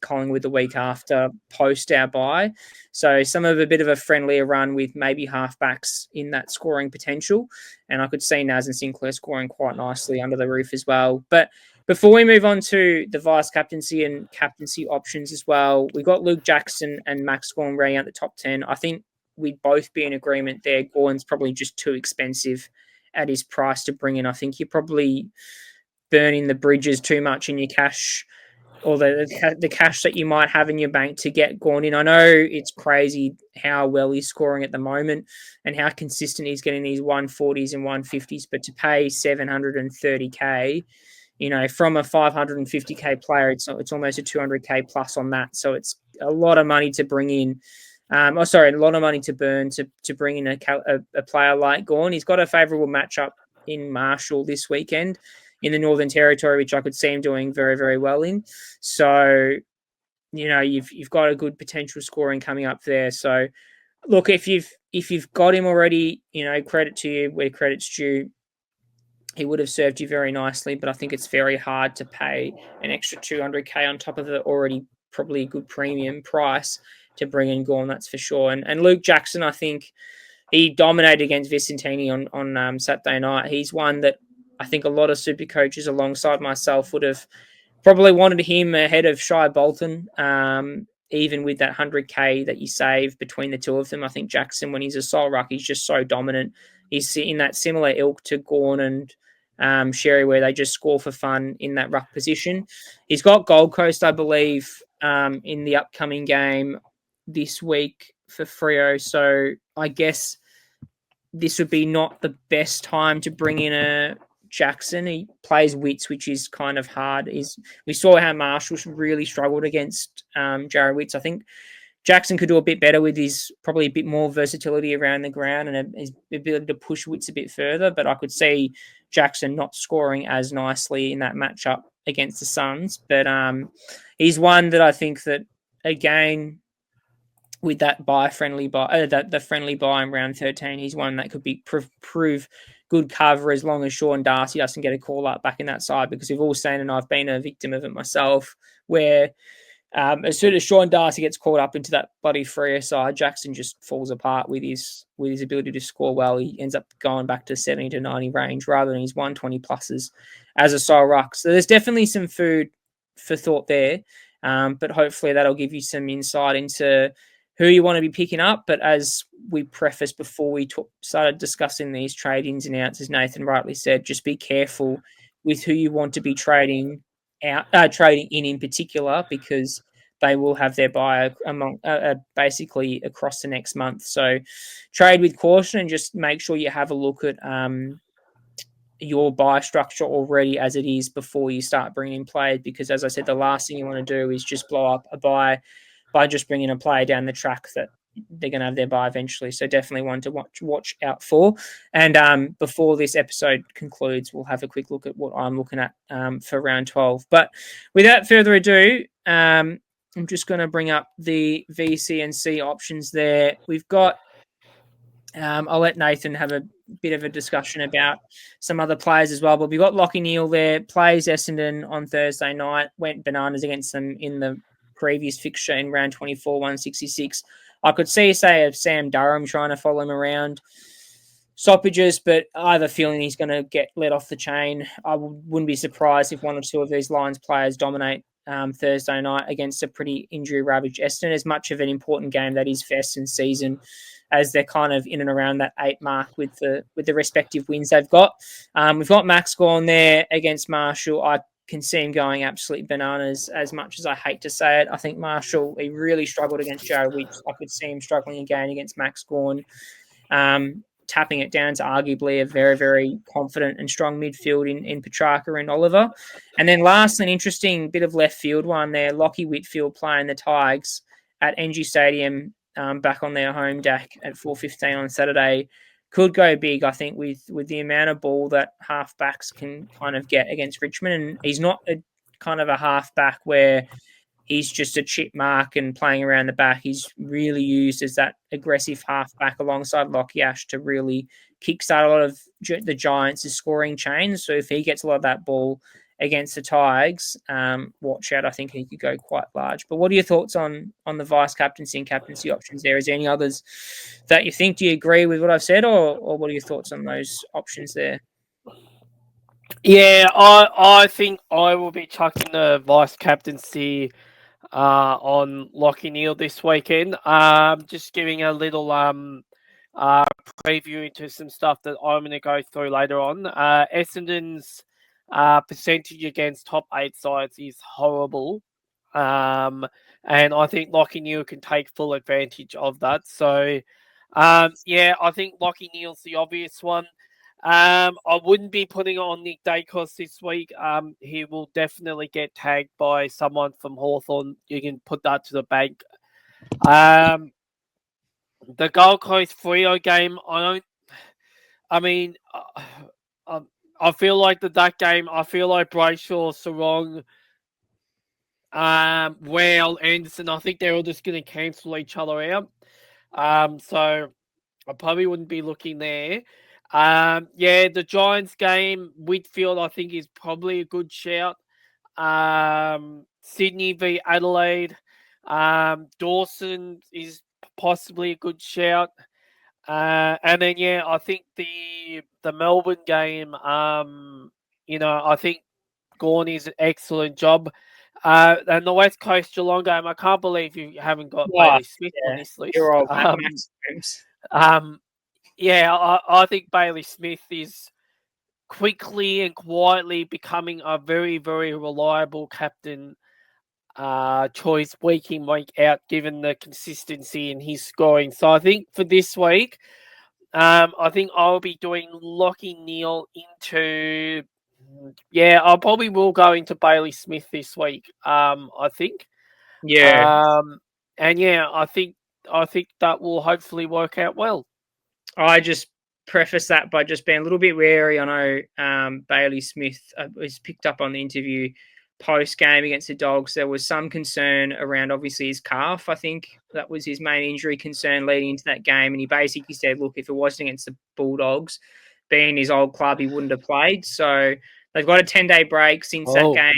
Collingwood the week after post our bye. So some of a bit of a friendlier run with maybe halfbacks in that scoring potential. And I could see Naz and Sinclair scoring quite nicely under the roof as well. But before we move on to the vice captaincy and captaincy options as well, we've got Luke Jackson and Max Gawn rounding out the top 10. I think we'd both be in agreement there. Gawn's probably just too expensive at his price to bring in. I think you're probably burning the bridges too much in your cash, or the cash that you might have in your bank to get Gawn in. I know it's crazy how well he's scoring at the moment and how consistent he's getting these 140s and 150s, but to pay 730K, from a 550K player, it's almost a 200K plus on that. So it's a lot of money to bring in. A lot of money to burn to bring in a player like Gawn. He's got a favourable matchup in Marshall this weekend in the Northern Territory, which I could see him doing very, very well in. So, you've got a good potential scoring coming up there. So, look, if you've got him already, credit to you where credit's due. He would have served you very nicely, but I think it's very hard to pay an extra 200K on top of the already probably a good premium price to bring in Gawn, that's for sure. And Luke Jackson, I think he dominated against Vicentini on Saturday night. He's one that I think a lot of super coaches alongside myself would have probably wanted him ahead of Shai Bolton, even with that 100K that you save between the two of them. I think Jackson, when he's a sole ruck, he's just so dominant. He's in that similar ilk to Gawn and Sherry, where they just score for fun in that ruck position. He's got Gold Coast, I believe, in the upcoming game this week for Freo. So I guess this would be not the best time to bring in a Jackson. He plays Witts, which is kind of hard. We saw how Marshall really struggled against Jared Witts. I think Jackson could do a bit better with his probably a bit more versatility around the ground and his ability to push Wits a bit further. But I could see Jackson not scoring as nicely in that matchup against the Suns. But he's one that I think that again with that the friendly buy in round 13, he's one that could be prove good cover as long as Sean Darcy doesn't get a call up back in that side, because we've all seen, and I've been a victim of it myself, where as soon as Sean Darcy gets caught up into that bloody Freo side, Jackson just falls apart with his ability to score well. He ends up going back to 70 to 90 range rather than his 120 pluses as a sole ruck. So there's definitely some food for thought there, but hopefully that'll give you some insight into who you want to be picking up. But as we prefaced before we started discussing these trade ins and outs, as Nathan rightly said, just be careful with who you want to be trading in particular, because they will have their buy among basically across the next month. So trade with caution and just make sure you have a look at your buy structure already as it is before you start bringing in players, because as I said, the last thing you want to do is just blow up a buy by just bringing a player down the track that they're going to have their buy eventually. So definitely one to watch out for. And before this episode concludes, we'll have a quick look at what I'm looking at for round 12. But without further ado, I'm just going to bring up the VC and C options there. We've got I'll let Nathan have a bit of a discussion about some other players as well. But we've got Lachie Neale there, plays Essendon on Thursday night, went bananas against them in the previous fixture in round 24, 166. I could see, say, of Sam Durham trying to follow him around stoppages, but I have a feeling he's going to get let off the chain. I wouldn't be surprised if one or two of these Lions players dominate Thursday night against a pretty injury-ravaged Essendon. As much of an important game that is for Essendon's season, as they're kind of in and around that 8 mark with the respective wins they've got. We've got Max Gawn there against Marshall. I can see him going absolutely bananas, as much as I hate to say it. I think Marshall, he really struggled against Jared Wicks. I could see him struggling again against Max Gawn, tapping it down to arguably a very, very confident and strong midfield in Petrarca and Oliver. And then last, an interesting bit of left field one there, Lachie Whitfield playing the Tigers at NG Stadium, back on their home deck at 4:15 on Saturday. Could go big, I think, with the amount of ball that halfbacks can kind of get against Richmond. And he's not a kind of a halfback where he's just a chip mark and playing around the back. He's really used as that aggressive halfback alongside Lockie Ash to really kickstart a lot of the Giants' scoring chains. So if he gets a lot of that ball against the Tigers, watch out. I think he could go quite large. But what are your thoughts on the vice captaincy and captaincy options there? Is there any others that you think? Do you agree with what I've said, or what are your thoughts on those options there? Yeah, I think I will be chucking the vice captaincy on Lachie Neale this weekend. Just giving a little preview into some stuff that I'm going to go through later on. Essendon's percentage against top 8 sides is horrible. And I think Lachie Neale can take full advantage of that. So, yeah, I think Lachie Neale's the obvious one. I wouldn't be putting it on Nick Dacos this week. He will definitely get tagged by someone from Hawthorn. You can put that to the bank. The Gold Coast Freo game, I feel like that game, I feel like Brayshaw, Sarong, Anderson, I think they're all just going to cancel each other out. So I probably wouldn't be looking there. Yeah, the Giants game, Whitfield, I think, is probably a good shout. Sydney v Adelaide, Dawson is possibly a good shout. And then, yeah, I think the Melbourne game, I think Gawn is an excellent job. And the West Coast Geelong game, I can't believe you haven't got Bailey Smith on this list. You're all Yeah, I think Bailey Smith is quickly and quietly becoming a very, very reliable captain choice week in, week out, given the consistency in his scoring. So I think for this week, I think I'll be doing Lachie Neale into... Yeah, I probably will go into Bailey Smith this week, I think. Yeah. yeah, I think that will hopefully work out well. I just preface that by just being a little bit wary. I know Bailey Smith was picked up on the interview post game against the Dogs. There was some concern around obviously his calf. I think that was his main injury concern leading into that game. And he basically said, look, if it wasn't against the Bulldogs, being his old club, he wouldn't have played. So they've got a 10-day break since that game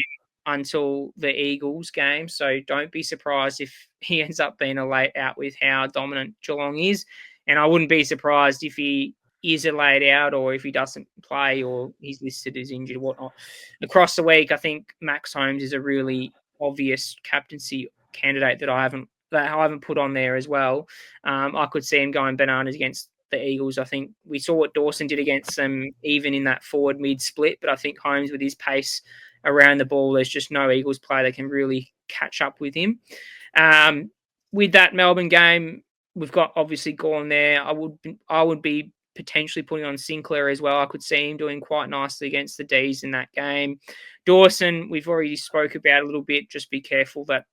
until the Eagles game. So don't be surprised if he ends up being a late out with how dominant Geelong is. And I wouldn't be surprised if he is a laid out or if he doesn't play or he's listed as injured or whatnot. Across the week, I think Max Holmes is a really obvious captaincy candidate that I haven't put on there as well. I could see him going bananas against the Eagles. I think we saw what Dawson did against them, even in that forward mid split. But I think Holmes, with his pace around the ball, there's just no Eagles player that can really catch up with him. With that Melbourne game, we've got obviously Gorn there. I would be potentially putting on Sinclair as well. I could see him doing quite nicely against the D's in that game. Dawson, we've already spoke about a little bit. Just be careful that,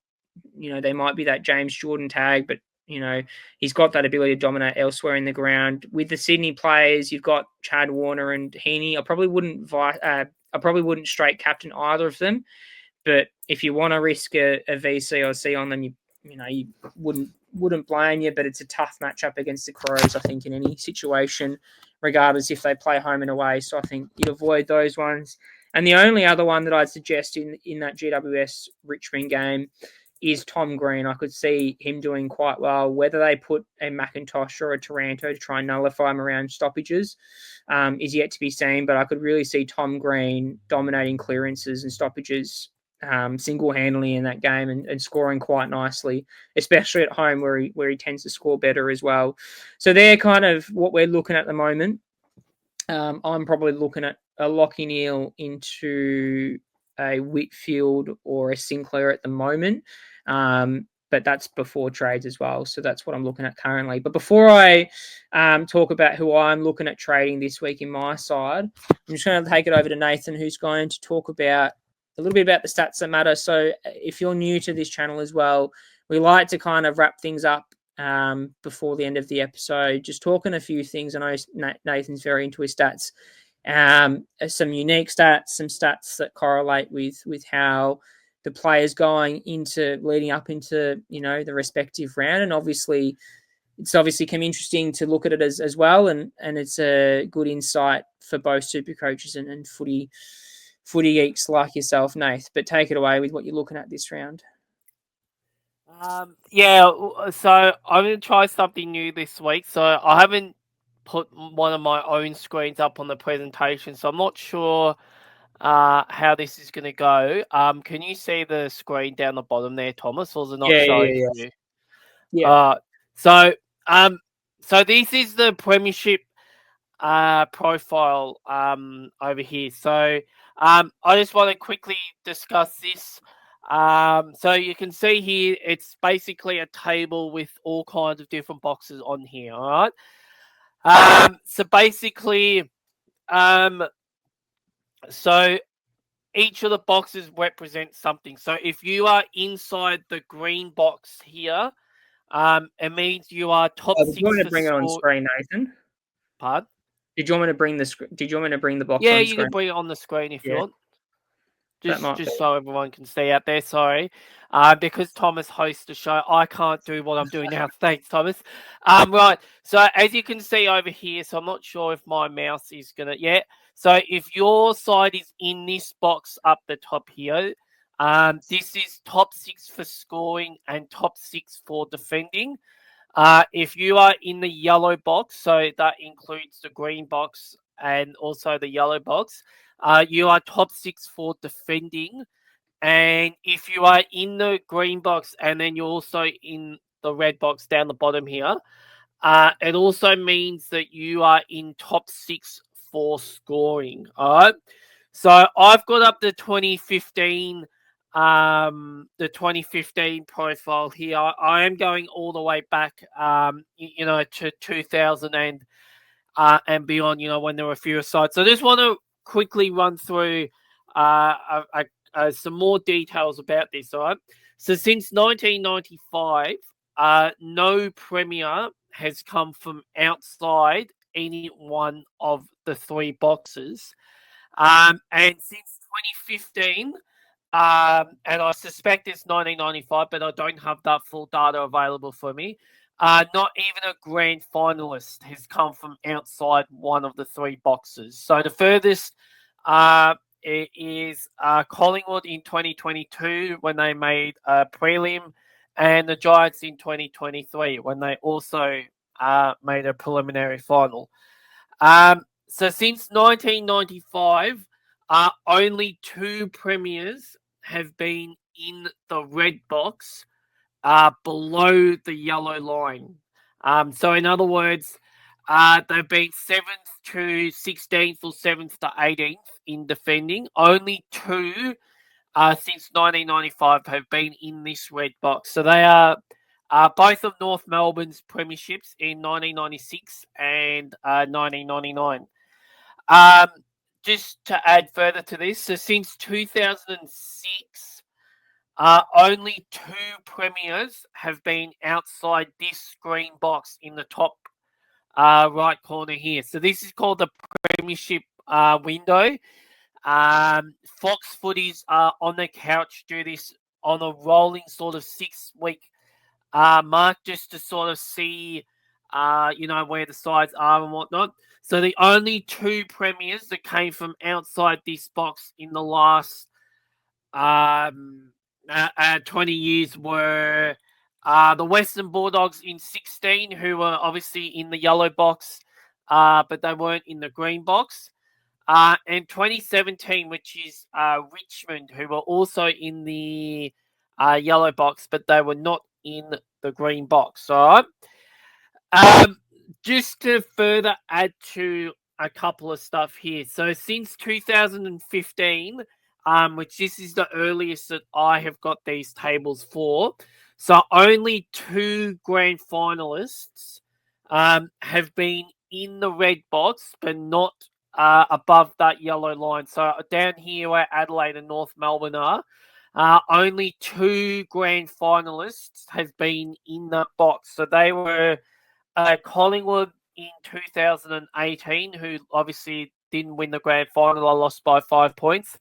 there might be that James Jordan tag, but, he's got that ability to dominate elsewhere in the ground. With the Sydney players, you've got Chad Warner and Heaney. I probably wouldn't straight captain either of them. But if you want to risk a VC or C on them, you wouldn't blame you, but it's a tough matchup against the Crows, I think, in any situation, regardless if they play home and away. So I think you'd avoid those ones. And the only other one that I'd suggest in that GWS Richmond game is Tom Green. I could see him doing quite well. Whether they put a McIntosh or a Taranto to try and nullify him around stoppages is yet to be seen, but I could really see Tom Green dominating clearances and stoppages single-handedly in that game and scoring quite nicely, especially at home where he tends to score better as well. So they're kind of what we're looking at the moment. I'm probably looking at a Lockie Neal into a Whitfield or a Sinclair at the moment. But that's before trades as well. So that's what I'm looking at currently. But before I talk about who I'm looking at trading this week in my side, I'm just going to take it over to Nathan, who's going to talk about a little bit about the stats that matter. So if you're new to this channel as well, we like to kind of wrap things up before the end of the episode, just talking a few things. I know Nathan's very into his stats. Some unique stats, some stats that correlate with how the players leading up into the respective round, and it's obviously come interesting to look at it as well, and it's a good insight for both super coaches and footy geeks like yourself, Nath. But take it away with what you're looking at this round. So I'm going to try something new this week. So I haven't put one of my own screens up on the presentation, so I'm not sure how this is going to go. Can you see the screen down the bottom there, Thomas, or is it not showing you? Yeah. So this is the Premiership profile over here. So I just want to quickly discuss this. So you can see here, it's basically a table with all kinds of different boxes on here. All right. So basically, so each of the boxes represents something. So if you are inside the green box here, it means you are top 6. Did you want to bring it on screen, Nathan? Pardon? Did you want me to bring the box on screen? Yeah, you can bring it on the screen if you want. Just so everyone can see out there. Sorry, because Thomas hosts the show, I can't do what I'm doing now. Thanks, Thomas. Right. So as you can see over here, so I'm not sure if my mouse is gonna. Yeah. So if your side is in this box up the top here, this is top 6 for scoring and top 6 for defending. If you are in the yellow box, so that includes the green box and also the yellow box, you are top 6 for defending. And if you are in the green box and then you're also in the red box down the bottom here, it also means that you are in top 6 for scoring. All right. So I've got up the 2015 profile here. I am going all the way back to 2000 and beyond, when there were fewer sides. So I just want to quickly run through some more details about this. All right. So since 1995, no premier has come from outside any one of the three boxes. And since 2015, and I suspect it's 1995, but I don't have that full data available for me. Not even a grand finalist has come from outside one of the three boxes. So the furthest it is Collingwood in 2022 when they made a prelim, and the Giants in 2023 when they also made a preliminary final. So since 1995, only two premiers have been in the red box below the yellow line. So in other words, they've been 7th to 16th or 7th to 18th in defending. Only two since 1995 have been in this red box. So they are both of North Melbourne's premierships in 1996 and 1999. Just to add further to this, so since 2006, only two premiers have been outside this green box in the top right corner here. So this is called the Premiership window. Fox Footies on the couch do this on a rolling sort of 6-week mark just to sort of see, where the sides are and whatnot. So the only two premiers that came from outside this box in the last 20 years were the Western Bulldogs in 16, who were obviously in the yellow box, but they weren't in the green box. And 2017, which is Richmond, who were also in the yellow box, but they were not in the green box. All right. Just to further add to a couple of stuff here. So since 2015, which this is the earliest that I have got these tables for, so only two grand finalists have been in the red box, but not above that yellow line. So down here where Adelaide and North Melbourne are, only two grand finalists has been in that box. So they were Collingwood in 2018, who obviously didn't win the grand final. I lost by 5 points.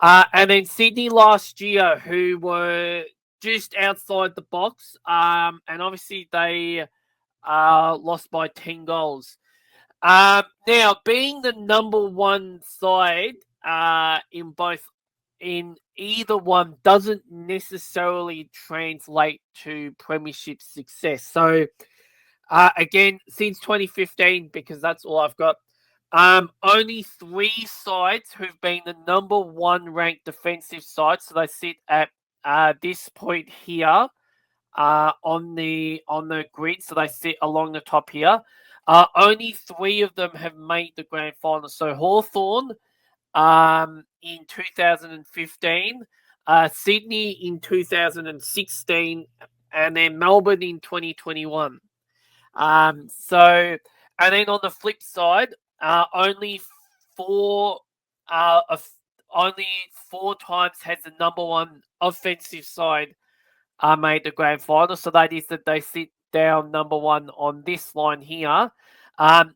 And then Sydney last year, who were just outside the box. And obviously they lost by 10 goals. Now, being the number one side in either one doesn't necessarily translate to premiership success. So, again, since 2015, because that's all I've got, only three sides who've been the number one ranked defensive side. So they sit at this point here on the grid. So they sit along the top here. Only three of them have made the grand final. So Hawthorn in 2015, Sydney in 2016, and then Melbourne in 2021. And then on the flip side, only four times has the number one offensive side made the grand final. So that is that they sit down number one on this line here,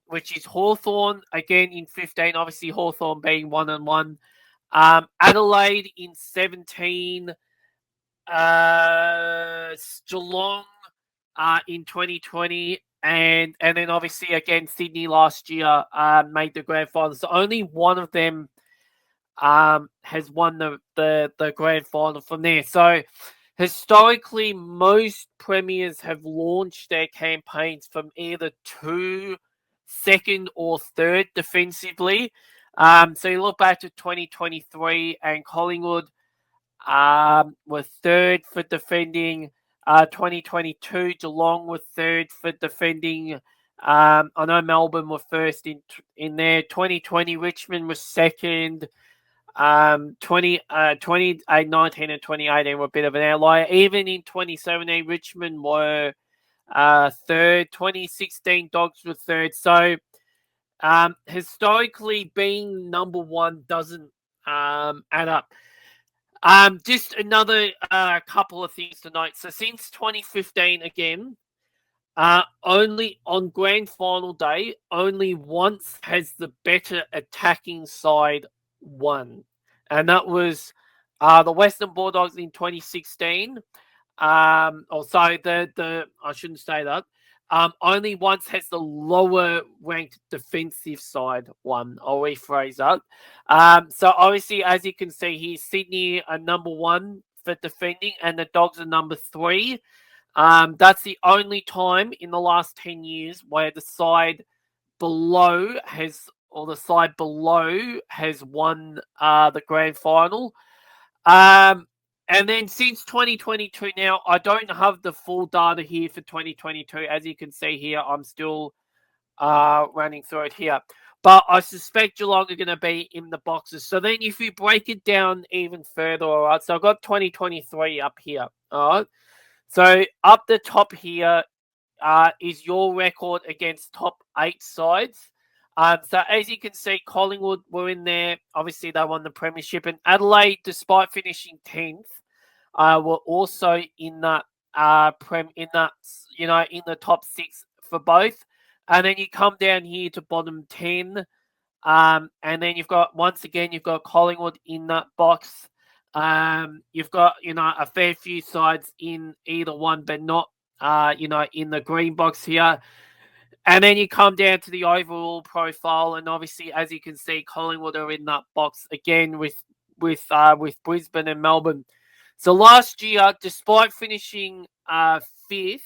which is Hawthorn again in 15. Obviously, Hawthorn being 1-1. Adelaide in 17. Geelong in 2020. And then obviously again Sydney last year made the grand final. So only one of them has won the grand final from there. So historically, most premiers have launched their campaigns from either two, second, or third defensively. So you look back to 2023, and Collingwood were third for defending. 2022, Geelong were third for defending. I know Melbourne were first in there. 2020, Richmond was second. 2019 and 2018 were a bit of an outlier. Even in 2017, Richmond were third. 2016, Dogs were third. So historically, being number one doesn't add up. Just another couple of things to note. So since 2015, again, only on grand final day, only once has the better attacking side won, and that was the Western Bulldogs in 2016. Sorry, the I shouldn't say that. Only once has the lower ranked defensive side won. I'll rephrase that. So obviously, as you can see here, Sydney are number one for defending, and the Dogs are number three. That's the only time in the last 10 years where the side below has won the grand final. And then since 2022 now, I don't have the full data here for 2022. As you can see here, I'm still running through it here. But I suspect Geelong are going to be in the boxes. So then if you break it down even further, all right, so I've got 2023 up here, all right? So up the top here is your record against top 8 sides. So as you can see, Collingwood were in there. Obviously, they won the premiership, and Adelaide, despite finishing 10th, were also in that in the top 6 for both. And then you come down here to bottom 10, and then you've got Collingwood in that box. You've got a fair few sides in either one, but not in the green box here. And then you come down to the overall profile, and obviously, as you can see, Collingwood are in that box again with Brisbane and Melbourne. So last year, despite finishing 5th,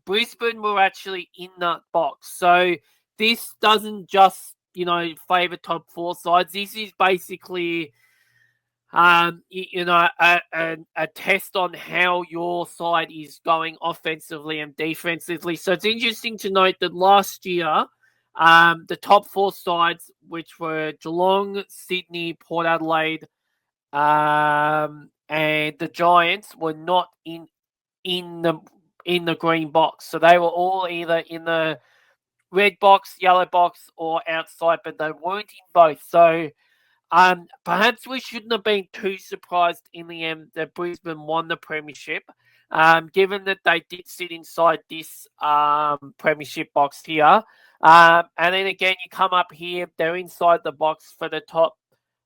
Brisbane were actually in that box. So this doesn't just favour top 4 sides. This is basically a test on how your side is going offensively and defensively. So it's interesting to note that last year, the top 4 sides, which were Geelong, Sydney, Port Adelaide, and the Giants, were not in the green box. So they were all either in the red box, yellow box, or outside, but they weren't in both. So perhaps we shouldn't have been too surprised in the end that Brisbane won the premiership, given that they did sit inside this premiership box here. And then again, you come up here, they're inside the box for the top,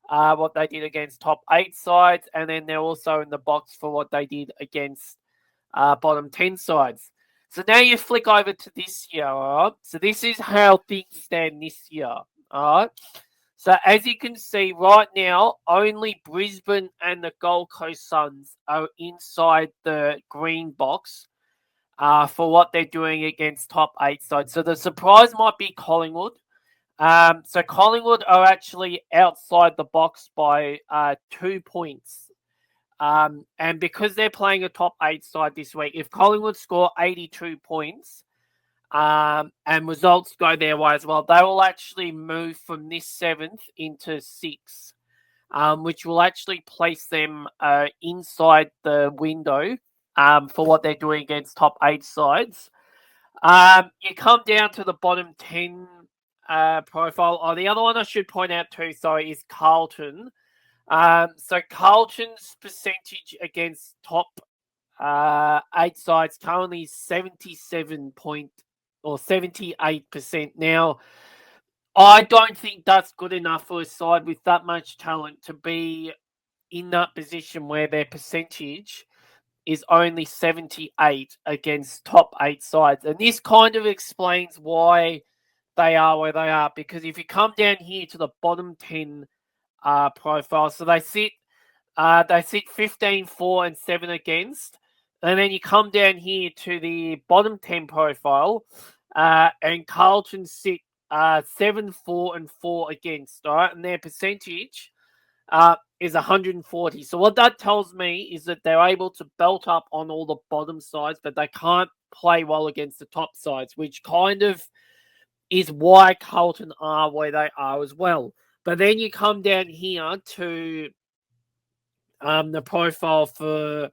what they did against top 8 sides, and then they're also in the box for what they did against bottom 10 sides. So now you flick over to this year, all right? So this is how things stand this year, all right? So as you can see right now, only Brisbane and the Gold Coast Suns are inside the green box for what they're doing against top 8 sides. So the surprise might be Collingwood. So Collingwood are actually outside the box by 2 points. And because they're playing a top 8 side this week, if Collingwood score 82 points, and results go their way as well, they will actually move from this 7th into 6th, which will actually place them inside the window for what they're doing against top 8 sides. You come down to the bottom 10 profile. Oh, the other one I should point out too, is Carlton. So Carlton's percentage against top 8 sides currently 78%. Now, I don't think that's good enough for a side with that much talent to be in that position where their percentage is only 78 against top 8 sides. And this kind of explains why they are where they are, because if you come down here to the bottom 10 profile, so they sit 15, 4, and 7 against. And then you come down here to the bottom 10 profile, and Carlton sit 7, 4, and 4 against, all right? And their percentage is 140. So what that tells me is that they're able to belt up on all the bottom sides, but they can't play well against the top sides, which kind of is why Carlton are where they are as well. But then you come down here to the profile for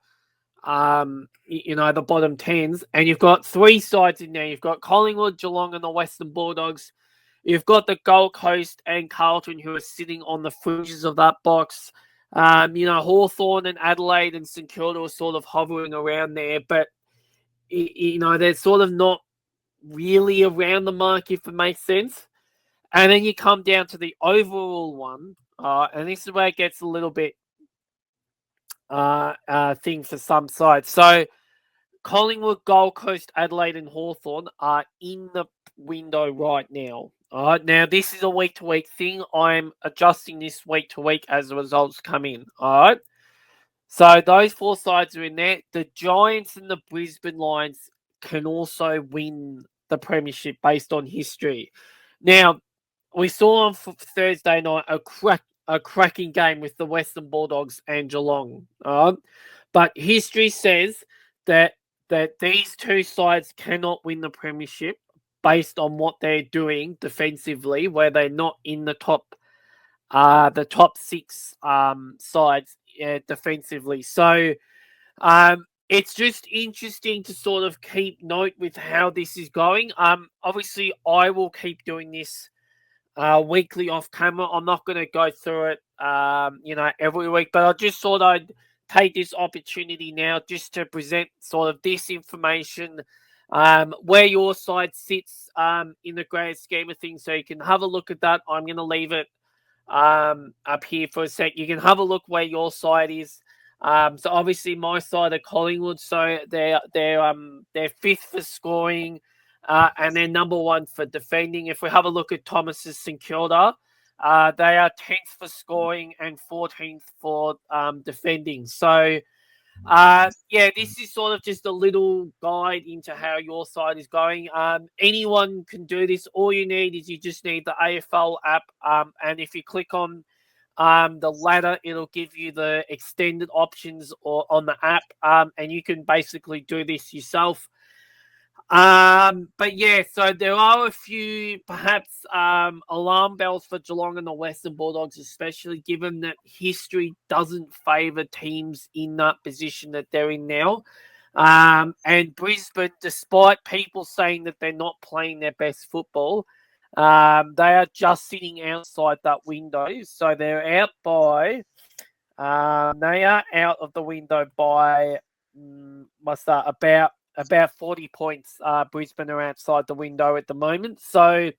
the bottom 10s, and you've got 3 sides in there. You've got Collingwood, Geelong, and the Western Bulldogs. You've got the Gold Coast and Carlton, who are sitting on the fringes of that box. Hawthorn and Adelaide and St Kilda are sort of hovering around there, but they're sort of not really around the mark, if it makes sense. And then you come down to the overall one, and this is where it gets a little bit thing for some sides. So Collingwood, Gold Coast, Adelaide, and Hawthorn are in the window right now. All right, now this is a week-to-week thing. I'm adjusting this week to week as the results come in. All right, so those 4 sides are in there. The Giants and the Brisbane Lions can also win the premiership based on history. Now, we saw on Thursday night a cracking game with the Western Bulldogs and Geelong. But history says that these 2 sides cannot win the premiership based on what they're doing defensively, where they're not in the top 6 sides defensively. So it's just interesting to sort of keep note with how this is going. Obviously, I will keep doing this weekly off camera. I'm not going to go through it, every week, but I just thought I'd take this opportunity now just to present sort of this information, where your side sits in the grand scheme of things, so you can have a look at that. I'm going to leave it up here for a sec. You can have a look where your side is. So obviously my side are Collingwood, so they're 5th for scoring, and they're number 1 for defending. If we have a look at Thomas's St Kilda, they are 10th for scoring and 14th for defending. So this is sort of just a little guide into how your side is going. Anyone can do this. All you need is you just need the AFL app, and if you click on the ladder, it'll give you the extended options or on the app, and you can basically do this yourself. But yeah, so there are a few perhaps alarm bells for Geelong and the Western Bulldogs, especially given that history doesn't favour teams in that position that they're in now. And Brisbane, despite people saying that they're not playing their best football, they are just sitting outside that window. So they're out by they are out of the window by about 40 points. Brisbane are outside the window at the moment. So,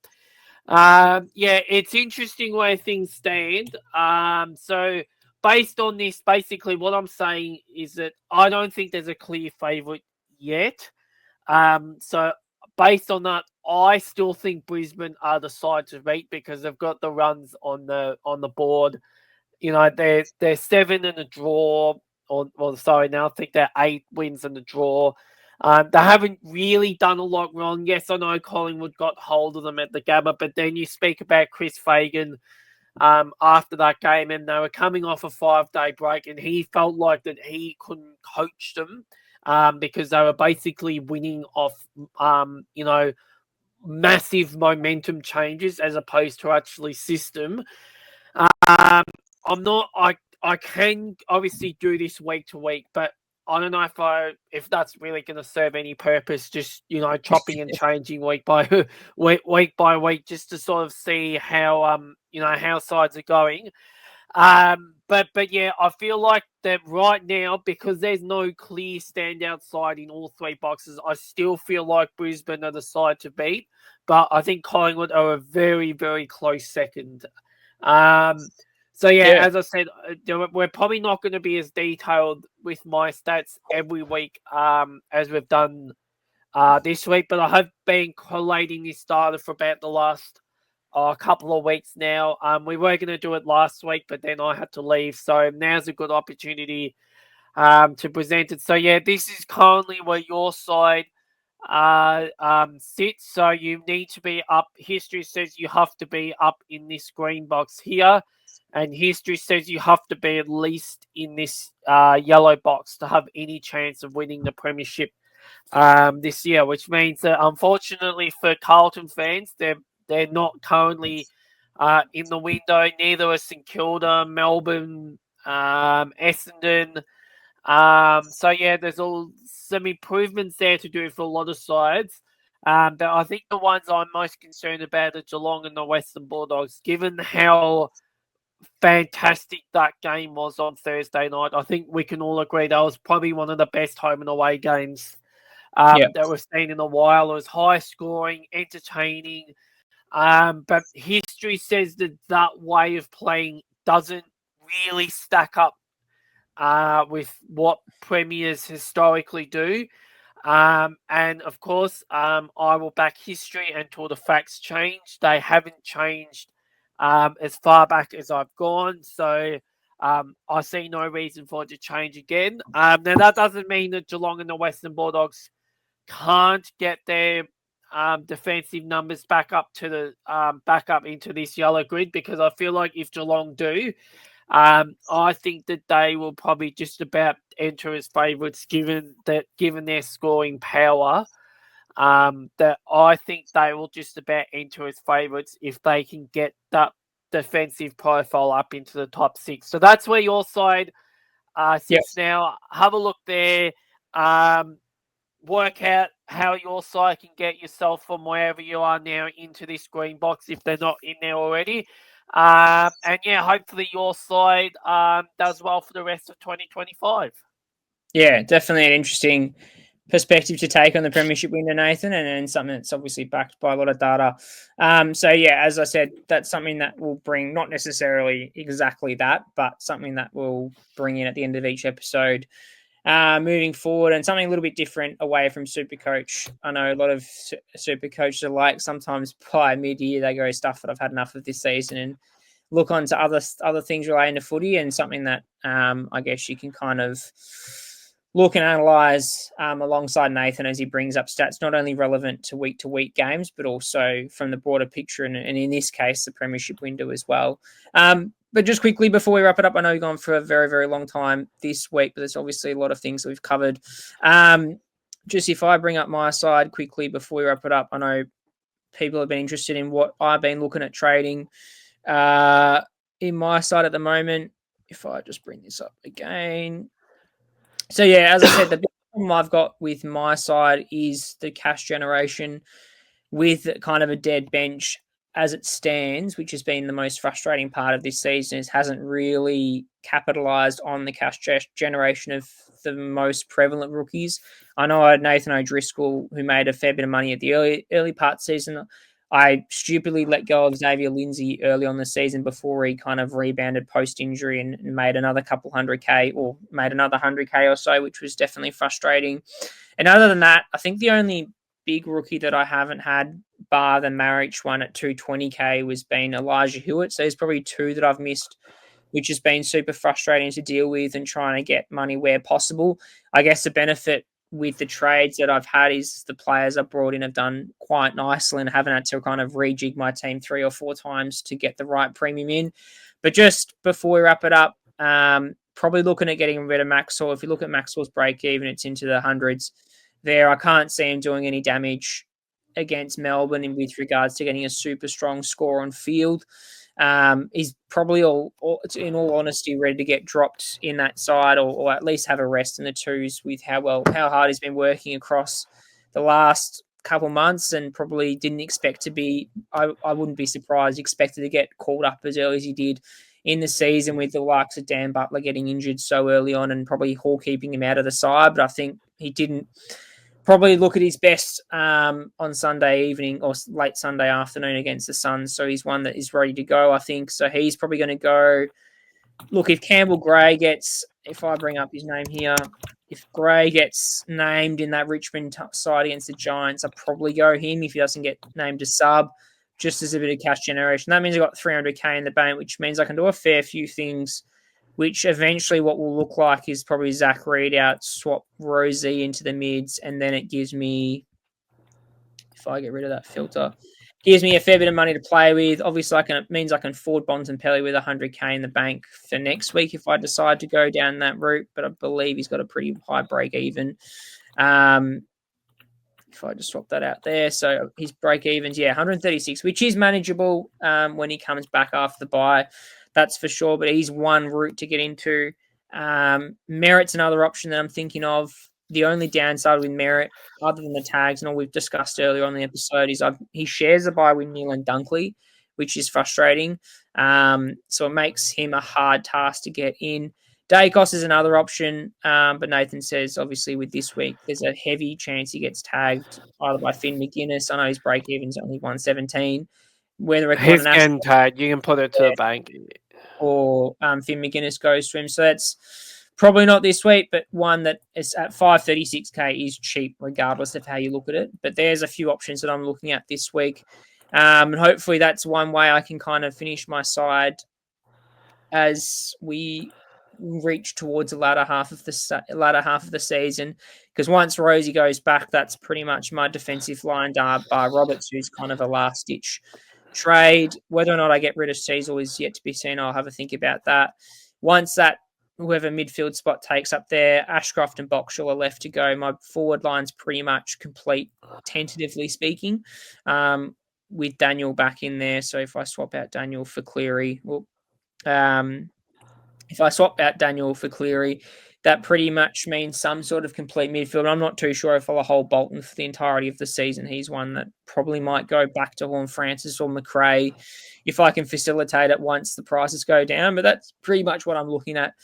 it's interesting where things stand. So, based on this, basically what I'm saying is that I don't think there's a clear favourite yet. So, based on that, I still think Brisbane are the side to beat because they've got the runs on the board. They're 7 and a draw. Now I think they're 8 wins and a draw. They haven't really done a lot wrong. Yes, I know Collingwood got hold of them at the Gabba, but then you speak about Chris Fagan after that game, and they were coming off a 5-day break, and he felt like that he couldn't coach them because they were basically winning off, massive momentum changes as opposed to actually system. I can obviously do this week to week, but I don't know if that's really going to serve any purpose. Just chopping and changing week by week, just to sort of see how how sides are going. But yeah, I feel like that right now, because there's no clear standout side in all 3 boxes, I still feel like Brisbane are the side to beat. But I think Collingwood are a very, very close second. So as I said, we're probably not going to be as detailed with my stats every week as we've done this week, but I have been collating this data for about the last couple of weeks now. We were going to do it last week, but then I had to leave, so now's a good opportunity to present it. So this is currently where your side sits. So you need to be up. History says you have to be up in this green box here. And history says you have to be at least in this yellow box to have any chance of winning the premiership this year, which means that unfortunately for Carlton fans, they're not currently in the window. Neither are St Kilda, Melbourne, Essendon. There's all some improvements there to do for a lot of sides. But I think the ones I'm most concerned about are Geelong and the Western Bulldogs, given how fantastic that game was on Thursday night. I think we can all agree that was probably one of the best home and away games that we've seen in a while. It was high scoring, entertaining, but history says that that way of playing doesn't really stack up with what premiers historically do. And of course, I will back history until the facts change. They haven't changed as far back as I've gone. So I see no reason for it to change again. Now, that doesn't mean that Geelong and the Western Bulldogs can't get their defensive numbers back up to the back up into this yellow grid, because I feel like if Geelong do, I think that they will probably just about enter as favourites, given their scoring power. That I think they will just about enter as favourites if they can get that defensive profile up into the top six. So that's where your side sits now. Have a look there. Work out how your side can get yourself from wherever you are now into this green box if they're not in there already. And yeah, hopefully your side does well for the rest of 2025. Yeah, definitely an interesting perspective to take on the Premiership window, Nathan, and something that's obviously backed by a lot of data. So yeah, as I said, that's something that will bring not necessarily exactly that, but something that will bring in at the end of each episode. Moving forward, and something a little bit different away from SuperCoach. I know a lot of SuperCoaches are like, sometimes by mid-year they go, stuff that I've had enough of this season, and look on to other things relating to footy, and something that I guess you can kind of look and analyse alongside Nathan as he brings up stats not only relevant to week games, but also from the broader picture, and in this case, the Premiership window as well. But just quickly before we wrap it up, I know we've gone for a very, very long time this week, but there's obviously a lot of things that we've covered. Just if I bring up my side quickly before we wrap it up, I know people have been interested in what I've been looking at trading in my side at the moment. If I just bring this up again. So yeah, as I said, the big problem I've got with my side is the cash generation with kind of a dead bench as it stands, which has been the most frustrating part of this season, is hasn't really capitalised on the cash generation of the most prevalent rookies. I know I had Nathan O'Driscoll, who made a fair bit of money at the early part of the season. I stupidly let go of Xavier Lindsay early on the season before he kind of rebounded post-injury and made another couple 100K, or made another 100K or so, which was definitely frustrating. And other than that, I think the only big rookie that I haven't had, bar the Marriage one at 220K, was been Elijah Hewitt. So there's probably two that I've missed, which has been super frustrating to deal with and trying to get money where possible. I guess the benefit with the trades that I've had is the players I've brought in have done quite nicely and haven't had to kind of rejig my team 3 or 4 times to get the right premium in. But just before we wrap it up, probably looking at getting rid of Maxwell. If you look at Maxwell's break even, it's into the hundreds there. I can't see him doing any damage against Melbourne in with regards to getting a super strong score on field. He's probably in all honesty, ready to get dropped in that side, or at least have a rest in the twos with how hard he's been working across the last couple months, and probably didn't expect to be, I wouldn't be surprised, expected to get called up as early as he did in the season, with the likes of Dan Butler getting injured so early on and probably Hall keeping him out of the side. But I think he didn't probably look at his best on Sunday evening or late Sunday afternoon against the Suns. So he's one that is ready to go, I think. So he's probably going to go. Look, if Campbell Gray gets, if I bring up his name here, if Gray gets named in that Richmond side against the Giants, I'll probably go him if he doesn't get named as sub, just as a bit of cash generation. That means I've got 300K in the bank, which means I can do a fair few things, which eventually what will look like is probably Zach Reid out, swap Rosie into the mids, and then it gives me, if I get rid of that filter, gives me a fair bit of money to play with. Obviously, it means I can forward Bontempelli with 100K in the bank for next week if I decide to go down that route, but I believe he's got a pretty high break even. If I just swap that out there. So his break evens, 136, which is manageable when he comes back after the bye. That's for sure, but he's one route to get into. Merritt's another option that I'm thinking of. The only downside with Merritt, other than the tags and all we've discussed earlier on the episode, is he shares a bye with Neil and Dunkley, which is frustrating. So it makes him a hard task to get in. Dacos is another option, but Nathan says, obviously, with this week, there's a heavy chance he gets tagged either by Finn McGuinness. I know his break-even's only 117. Whether it's He's an getting tagged. You can put it to the bank. or Finn McGuinness goes to him. So that's probably not this week, but one that is at 536k is cheap, regardless of how you look at it. But there's a few options that I'm looking at this week. And hopefully that's one way I can kind of finish my side as we reach towards the latter half of the season. Because once Rosie goes back, that's pretty much my defensive line, by Roberts, who's kind of a last ditch trade. Whether or not I get rid of Cecil is yet to be seen. I'll have a think about that. Once that whoever midfield spot takes up there, Ashcroft and Boxall are left to go. My forward line's pretty much complete, tentatively speaking, with Daniel back in there. So if I swap out Daniel for Cleary, that pretty much means some sort of complete midfield. I'm not too sure if I'll hold Bolton for the entirety of the season. He's one that probably might go back to Horn Francis or McRae if I can facilitate it once the prices go down. But that's pretty much what I'm looking at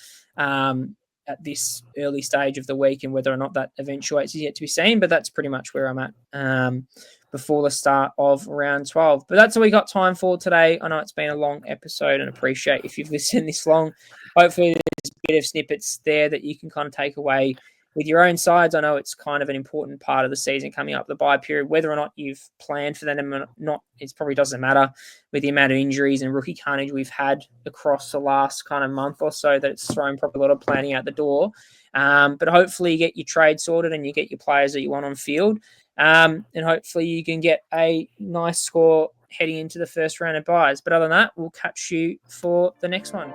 this early stage of the week, and whether or not that eventuates is yet to be seen. But that's pretty much where I'm at before the start of round 12. But that's all we got time for today. I know it's been a long episode and appreciate if you've listened this long. Hopefully there's a bit of snippets there that you can kind of take away with your own sides. I know it's kind of an important part of the season coming up, the bye period. Whether or not you've planned for them or not, it probably doesn't matter with the amount of injuries and rookie carnage we've had across the last kind of month or so, that it's thrown probably a lot of planning out the door. But hopefully you get your trade sorted and you get your players that you want on field. And hopefully you can get a nice score heading into the first round of buys. But other than that, we'll catch you for the next one.